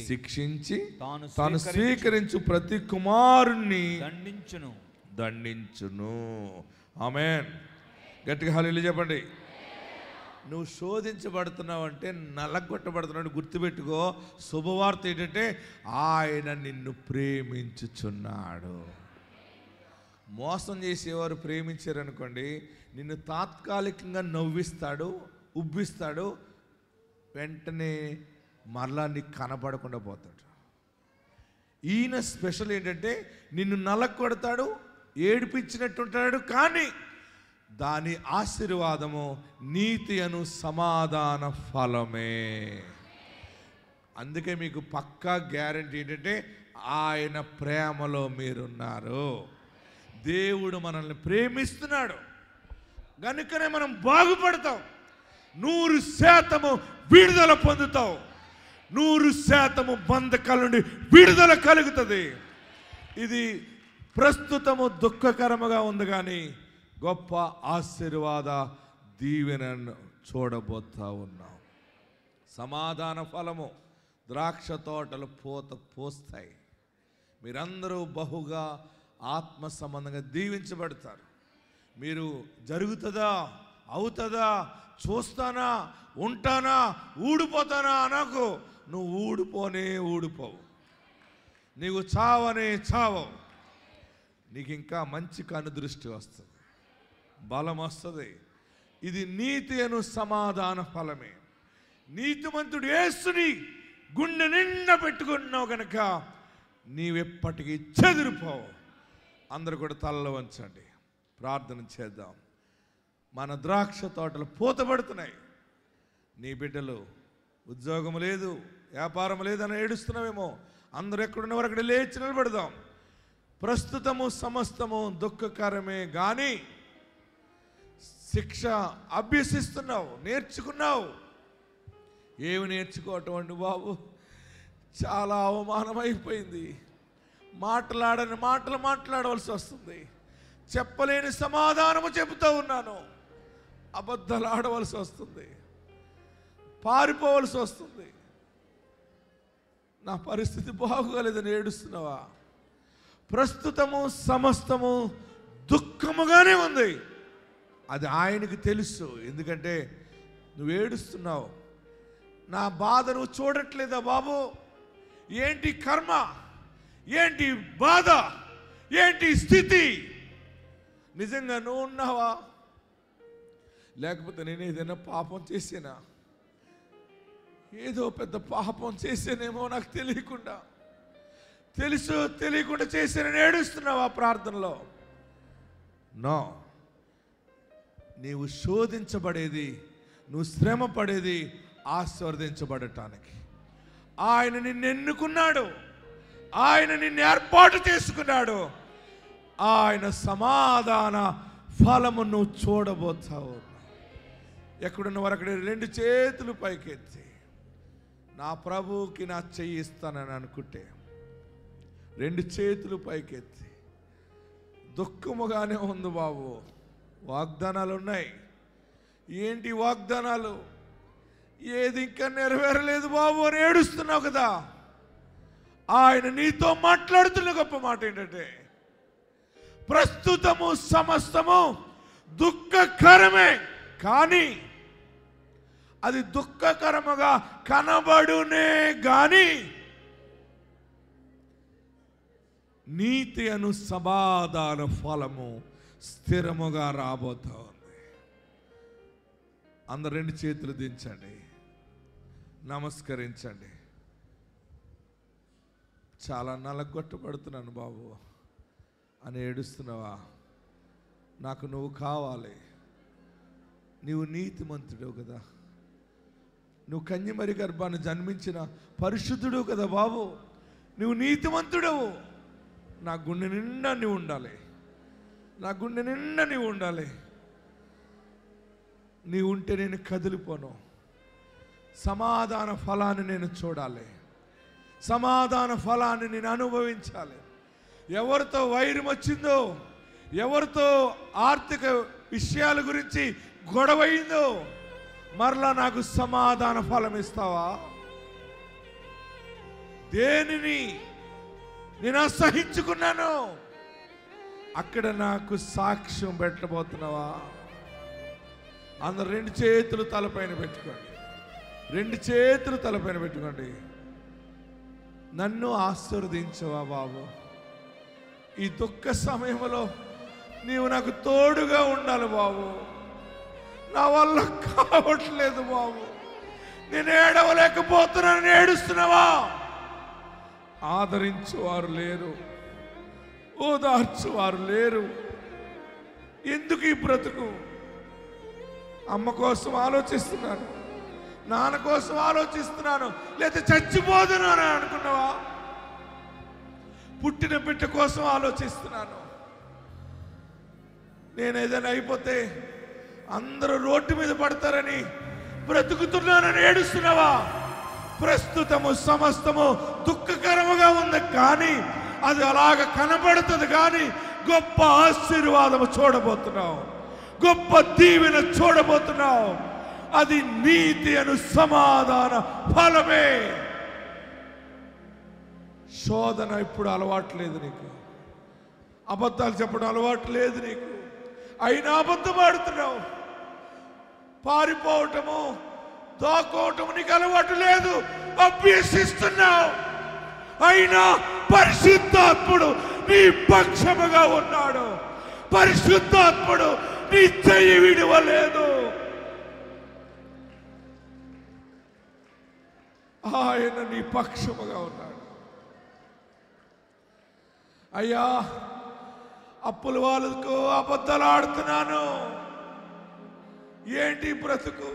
శిక్షించి తాను స్వీకరించు ప్రతి కుమారుణ్ణి దండించును. ఆమేన్. గట్టిగా హల్లెలూయా చెప్పండి. నువ్వు శోధించబడుతున్నావు అంటే నలగొట్టబడుతున్నావు గుర్తుపెట్టుకో. శుభవార్త ఏంటంటే ఆయన నిన్ను ప్రేమించుచున్నాడు. మోసం చేసేవారు ప్రేమించారనుకోండి, నిన్ను తాత్కాలికంగా నవ్విస్తాడు, ఉబ్బిస్తాడు, వెంటనే మరలా నీకు కనపడకుండా పోతాడు. ఈయన స్పెషల్ ఏంటంటే నిన్ను నలగొడతాడు, ఏడిపించినట్టుంటాడు, కానీ దాని ఆశీర్వాదము నీతి అను సమాధాన ఫలమే. అందుకే మీకు పక్కా గ్యారంటీ ఏంటంటే ఆయన ప్రేమలో మీరున్నారు. దేవుడు మనల్ని ప్రేమిస్తున్నాడు కనుకనే మనం బాగుపడతాం. 100% విడుదల పొందుతాం. 100% బంధకాల నుండి విడుదల కలుగుతుంది. ఇది ప్రస్తుతము దుఃఖకరముగా ఉంది, కానీ గొప్ప ఆశీర్వాద దీవెనను చూడబోతా ఉన్నాం. సమాధాన ఫలము ద్రాక్ష తోటలు పోస్తాయి. మీరందరూ బహుగా ఆత్మ సంబంధంగా దీవించబడతారు. మీరు జరుగుతుందా, అవుతుందా, చూస్తానా, ఉంటానా, ఊడిపోతానా అనకు. నువ్వు ఊడిపోవు. నీవు చావనే చావవు. నీకు ఇంకా మంచి కనుదృష్టి వస్తుంది, బలం వస్తుంది. ఇది నీతి అను సమాధాన ఫలమే. నీతిమంతుడు యేసుని గుండె నిండా పెట్టుకున్నావు కనుక నీవెప్పటికీ చెదిరిపోవు. అందరూ కూడా తలలో వంచండి, ప్రార్థన చేద్దాం. మన ద్రాక్ష తోటలు పూతపడుతున్నాయి. నీ బిడ్డలు ఉద్యోగం లేదు, వ్యాపారం లేదని ఏడుస్తున్నావేమో. అందరూ ఎక్కడున్నవారు అక్కడ లేచి నిలబడదాం. ప్రస్తుతము సమస్తము దుఃఖకరమే, కానీ శిక్ష అభ్యసిస్తున్నావు, నేర్చుకున్నావు. ఏమి నేర్చుకోవటం అండి బాబు? చాలా అవమానం అయిపోయింది. మాటలాడని మాటలు మాట్లాడవలసి వస్తుంది. చెప్పలేని సమాధానము చెబుతూ ఉన్నాను. అబద్ధాలు ఆడవలసి వస్తుంది, పారిపోవలసి వస్తుంది. నా పరిస్థితి బాగోలేదని ఏడుస్తున్నావా? ప్రస్తుతము సమస్తము దుఃఖముగానే ఉంది. అది ఆయనకు తెలుసు. ఎందుకంటే నువ్వు ఏడుస్తున్నావు, నా బాధ నువ్వు చూడట్లేదా బాబు? ఏంటి కర్మ, ఏంటి బాధ, ఏంటి స్థితి? నిజంగా నువ్వు ఉన్నావా? లేకపోతే నేను ఏదైనా పాపం చేసేనా? ఏదో పెద్ద పాపం చేసేనేమో నాకు తెలియకుండా, తెలుసు తెలియకుండా చేశానని ఏడుస్తున్నావా ప్రార్థనలో? నో. నీవు శోధించబడేది, నువ్వు శ్రమ పడేది ఆశీర్వదించబడటానికి. ఆయన నిన్ను ఎన్నుకున్నాడు, ఆయన నిన్ను ఏర్పాటు చేసుకున్నాడు. ఆయన సమాధాన ఫలము నువ్వు చూడబోతావు. ఎక్కడున్న వారు అక్కడ 2 చేతులు పైకెత్తి నా ప్రభువుకి నా చెయ్యి ఇస్తానని అనుకుంటే 2 చేతులు పైకెత్తి. దుఃఖముగానే ఉంది బాబు, వాగ్దానాలు ఉన్నాయి. ఏంటి వాగ్దానాలు? ఏది ఇంకా నెరవేరలేదు బాబు అని ఏడుస్తున్నావు కదా. ఆయన నీతో మాట్లాడుతున్న గొప్ప మాట ఏంటంటే, ప్రస్తుతము సమస్తము దుఃఖకరమే, కానీ అది దుఃఖకరముగా కనబడునే గాని నీతి అను సమాధాన ఫలము స్థిరముగా రాబోతా ఉంది. అందరు 2 చేతులు దించండి, నమస్కరించండి. చాలా నలగొట్టబడుతున్నాను బాబు అని ఏడుస్తున్నావా? నాకు నువ్వు కావాలి. నీవు నీతిమంతుడు కదా, నువ్వు కన్యమరి గర్భాన్ని జన్మించిన పరిశుద్ధుడు కదా బాబు, నువ్వు నీతిమంతుడవు. నా గుండె నిండా నీవు ఉండాలి, నా గుండె నిండా నీవు ఉండాలి. నీవు ఉంటే నేను కదిలిపోను. సమాధాన ఫలాన్ని నేను చూడాలి, సమాధాన ఫలాన్ని నేను అనుభవించాలి. ఎవరితో వైరం వచ్చిందో, ఎవరితో ఆర్థిక విషయాల గురించి గొడవైందో, మరలా నాకు సమాధాన ఫలం ఇస్తావా? దేనిని నేను అసహించుకున్నాను అక్కడ నాకు సాక్ష్యం పెట్టబోతున్నావా? అందరు 2 చేతులు తలపైన పెట్టుకోండి, 2 చేతులు తలపైన పెట్టుకోండి. నన్ను ఆశీర్వదించవా బాబు? ఈ దుఃఖ సమయంలో నీవు నాకు తోడుగా ఉండాలి బాబు. నా వల్ల కావట్లేదు బాబు, నేను ఏడవలేకపోతున్నాను. ఏడుస్తున్నావా? ఆదరించువారు లేరు, ఓదార్చువారు లేరు. ఎందుకు ఈ బ్రతుకు? అమ్మ కోసం ఆలోచిస్తున్నాను, నాన్న కోసం ఆలోచిస్తున్నాను, లేదా చచ్చిపోతున్నాను అనుకున్నావా? పుట్టిన బిడ్డ కోసం ఆలోచిస్తున్నాను. నేను ఏదైనా అయిపోతే అందరూ రోడ్డు మీద పడతారని బ్రతుకుతున్నానని ఏడుస్తున్నావా? ప్రస్తుతము సమస్తము దుఃఖకరముగా ఉంది, కానీ అది అలాగ కనబడుతుంది. కానీ గొప్ప ఆశీర్వాదము చూడబోతున్నావు, గొప్ప దీవెన చూడబోతున్నావు. అది నీతి అను సమాధాన ఫలమే. శోధన ఇప్పుడు అలవాటు లేదు నీకు, అబద్ధాలు చెప్పడం అలవాటు లేదు నీకు, అయినా అబద్ధం ఆడుతున్నావు. పారిపోవటము, దాక్కోవటము నీకు అలవాటు లేదు, అభ్యసిస్తున్నావు. అయినా పరిశుద్ధాత్ముడు నీ పక్షముగా ఉన్నాడు, పరిశుద్ధాత్ముడు నీ చెయ్యి విడవలేదు. ఆయన నీ పక్షముగా ఉన్నాడు. అయ్యా, అప్పుల వాళ్ళకు అబద్ధాలు ఆడుతున్నాను, ఏంటి బ్రతుకు?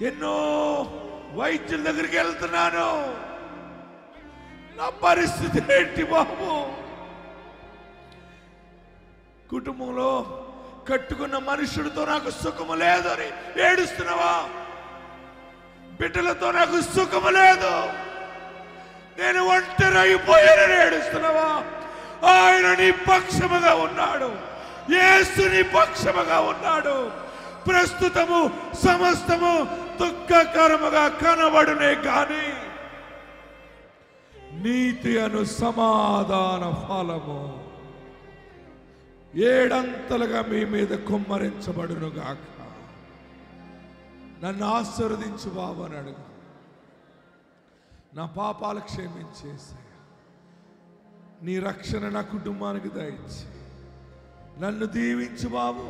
ఎన్నో వైద్యుల దగ్గరికి వెళ్తున్నాను, నా పరిస్థితి ఏంటి బాబు? కుటుంబంలో కట్టుకున్న మనుషుడితో నాకు సుఖము లేదు అని ఏడుస్తున్నావా? బిడ్డలతో నాకు సుఖము లేదు, నేను ఒంటరి అయిపోయానని ఏడుస్తున్నావా? ఆయన నీ పక్షముగా ఉన్నాడు, యేసు నీ పక్షముగా ఉన్నాడు. ప్రస్తుతము సమస్తము దుఃఖకరముగా కనబడునే కానీ నీతి అను సమాధాన ఫలము ఏడంతలుగా మీ మీద కుమ్మరించబడును గాక. నన్ను ఆశీర్వదించు బాబు అని అడుగు. నా పాపాలు క్షమించేసాయి. నీ రక్షణ నా కుటుంబానికి దయచి నన్ను దీవించు బాబు.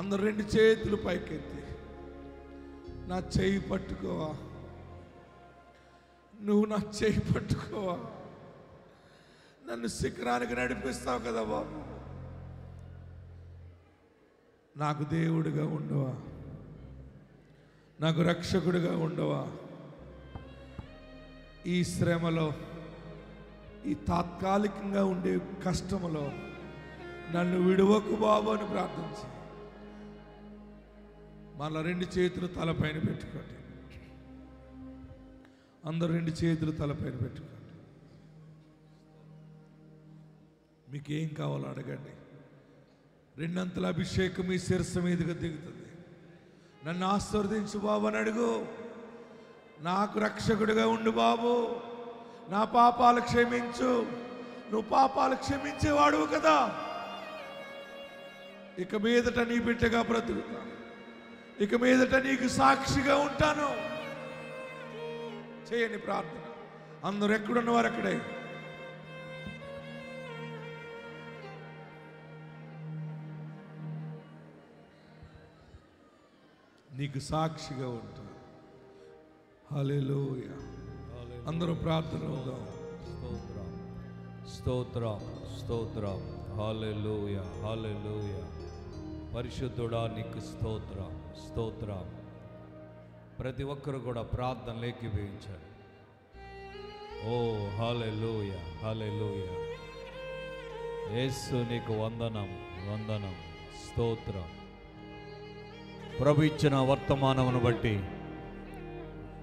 అందరు రెండు చేతులు పైకెత్తి నా చేయి పట్టుకోవా, నువ్వు నా చేయి పట్టుకోవా, నన్ను శిఖరానికి నడిపిస్తావు కదా బాబు. నాకు దేవుడిగా ఉండవా, నాకు రక్షకుడిగా ఉండవా. ఈ శ్రమలో, ఈ తాత్కాలికంగా ఉండే కష్టములో నన్ను విడువకు బాబు అని ప్రార్థించి మళ్ళా రెండు చేతులు తలపైన పెట్టుకోండి. అందరూ రెండు చేతులు తలపైన పెట్టుకోండి. మీకు ఏం కావాలో అడగండి. రెండంతల అభిషేకం మీ శిరస్సు మీదుగా దిగుతుంది. నన్ను ఆశీర్వదించు బాబు అని అడుగు. నాకు రక్షకుడిగా ఉండు బాబు, నా పాపాలు క్షమించు. నువ్వు పాపాలు క్షమించేవాడువు కదా. ఇక మీదట నీ బిడ్డగా బ్రతుకుతా, ఇక మీదట నీకు సాక్షిగా ఉంటాను. చేయని ప్రార్థన. అందరూ ఎక్కడున్నవారు అక్కడే. నీకు సాక్షిగా ఉంటా. హల్లెలూయా. అందరూ ప్రార్థన అవుదాం. స్తోత్రం, స్తోత్రం, స్తోత్రం. హల్లెలూయా, హల్లెలూయా. పరిశుద్ధుడా నీకు స్తోత్రం, స్తోత్రం. ప్రతి ఒక్కరు కూడా ప్రార్థన ఏకీభవించారు. ఓ హల్లెలూయా, హల్లెలూయా. యేసు నీకు వందనం, వందనం, స్తోత్రం. ప్రభు ఇచ్చిన వర్తమానమును బట్టి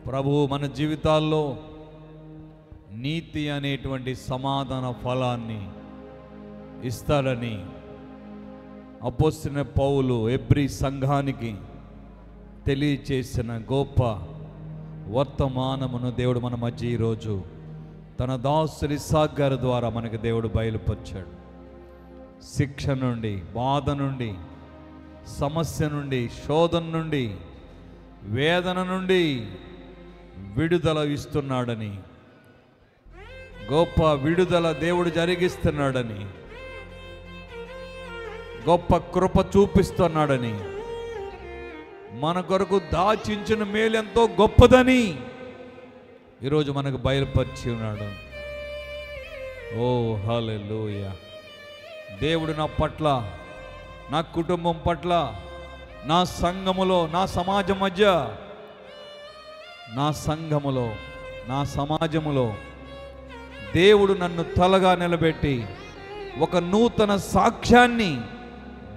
ప్రభువు మన జీవితాల్లో నీతి అనేటువంటి సమాధాన ఫలాన్ని ఇస్తాడని అపోస్తలుడైన పౌలు ఎబ్రీ సంఘానికి తెలియచేసిన గొప్ప వర్తమానమును దేవుడు మన మధ్య ఈరోజు తన దాసుడి ఇస్సాకు గారి ద్వారా మనకి దేవుడు బయలుపరిచాడు. శిక్ష నుండి, బాధ నుండి, సమస్య నుండి, శోధన నుండి, వేదన నుండి విడుదల ఇస్తున్నాడని, గొప్ప విడుదల దేవుడు జరిగిస్తున్నాడని, గొప్ప కృప చూపిస్తున్నాడని, మన కొరకు దాచించిన మేలు ఎంతో గొప్పదని ఈరోజు మనకు బయలుపరిచి ఉన్నాడు. ఓ హల్లెలూయా. దేవుడు నా పట్ల, నా కుటుంబం పట్ల, నా సంఘములో, నా సమాజం మధ్య, నా సంఘములో, నా సమాజములో దేవుడు నన్ను తలగా నిలబెట్టి ఒక నూతన సాక్ష్యాన్ని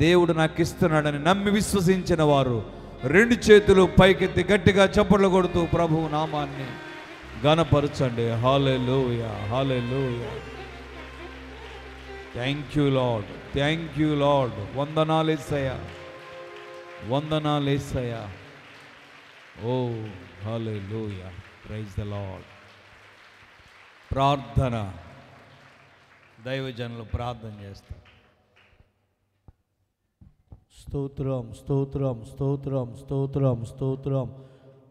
దేవుడు నాకు ఇస్తున్నాడని నమ్మి విశ్వసించిన వారు రెండు చేతులు పైకెత్తి గట్టిగా చప్పట్లు కొడుతూ ప్రభువు నామాన్ని ఘనపరచండి. హల్లెలూయా, హల్లెలూయా. Thank you Lord, thank you Lord. వందనాలు యేసయ్యా, వందనాలు యేసయ్యా. ఓ హల్లెలూయా, ప్రైజ్ ద లార్డ్. ప్రార్థన. దైవజనులు ప్రార్థన చేస్తారు. స్తోత్రం, స్తోత్రం, స్తోత్రం, స్తోత్రం, స్తోత్రం.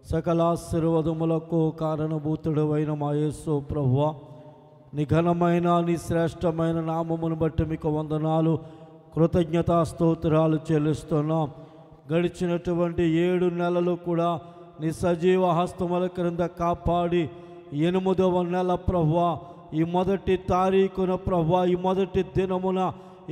సకలాశీర్వాదములకు కారణభూతుడు అయిన మా యేసు ప్రభువా, నీ ఘనమైన, నీ శ్రేష్టమైన నామమును బట్టి మీకు వందనాలు, కృతజ్ఞతా స్తోత్రాలు చెల్లిస్తున్నాం. గడిచినటువంటి 7 నెలలు కూడా నీ సజీవ హస్తముల క్రింద కాపాడి 8వ నెల ప్రభువా, ఈ మొదటి తారీఖున ప్రభువా, ఈ మొదటి దినమున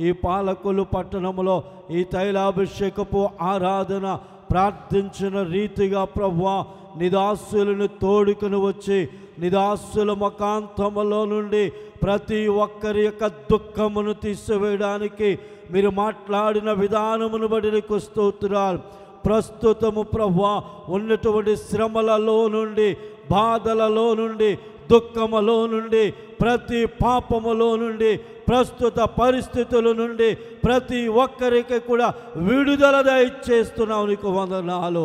ఈ పాలకొల్లు పట్టణములో ఈ తైలాభిషేకపు ఆరాధన ప్రార్థించిన రీతిగా ప్రభువా, నిదాసులను తోడుకుని వచ్చి నిదాసుల ముఖాంతములో నుండి ప్రతి ఒక్కరి యొక్క దుఃఖమును తీసివేయడానికి మీరు మాట్లాడిన విధానమును బట్టి నీకు స్తోత్రాలు. ప్రస్తుతము ప్రభువా ఉన్నటువంటి శ్రమలలో నుండి, బాధలలో నుండి, దుఃఖములో నుండి, ప్రతి పాపములో నుండి, ప్రస్తుత పరిస్థితుల నుండి ప్రతి ఒక్కరికి కూడా విడుదల దయచేస్తున్నావు. నీకు వందనాలు.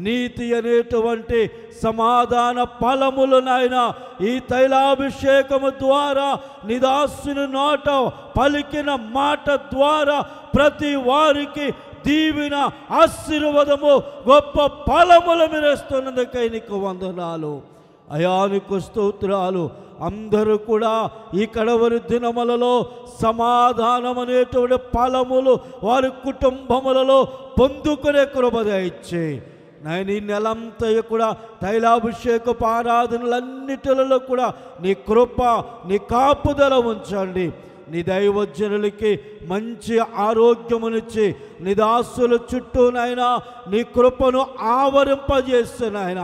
నీతి అనేటువంటి సమాధాన ఫలములు నాయన ఈ తైలాభిషేకము ద్వారా నిదాసుని నోట పలికిన మాట ద్వారా ప్రతి వారికి దీవెన ఆశీర్వాదము గొప్ప ఫలములు మీరేస్తున్నందుకై నీకు వందనాలు అయా, నీకు స్తోత్రాలు. అందరూ కూడా ఈ కడవరి దినములలో సమాధానం అనేటువంటి ఫలములు వారి కుటుంబములలో పొందుకునే కృప దయచే నాయన. ఈ నెలంతా కూడా తైలాభిషేకపు ఆరాధనలన్నిటిలో కూడా నీ కృప నీ కాపుదల ఉంచండి. నీ దైవజనులకి మంచి ఆరోగ్యమునిచ్చి నీ దాసుల చుట్టూ నాయన నీ కృపను ఆవరింపజేస్తూ నాయన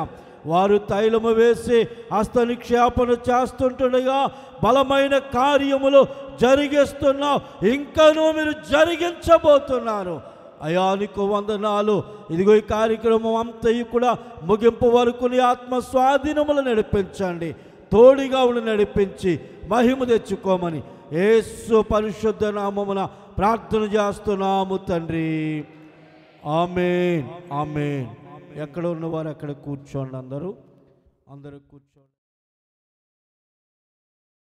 వారు తైలము వేసి హస్తనిక్షేపణ చేస్తుండగా బలమైన కార్యములు జరిగిస్తున్నావు, ఇంకనూ మీరు జరిగించబోతున్నారు. అయా నీకు వందనాలు. ఇదిగో ఈ కార్యక్రమం అంతయు కూడా ముగింపు వరకు నీ ఆత్మ స్వాధీనములు నడిపించండి, తోడుగా ఉండి నడిపించి మహిమ తెచ్చుకోమని యేసు పరిశుద్ధ నామమున ప్రార్థన చేస్తున్నాము తండ్రి. ఆమేన్, ఆమేన్. ఎక్కడ ఉన్నవారు అక్కడ కూర్చోండి. అందరూ కూర్చోండి.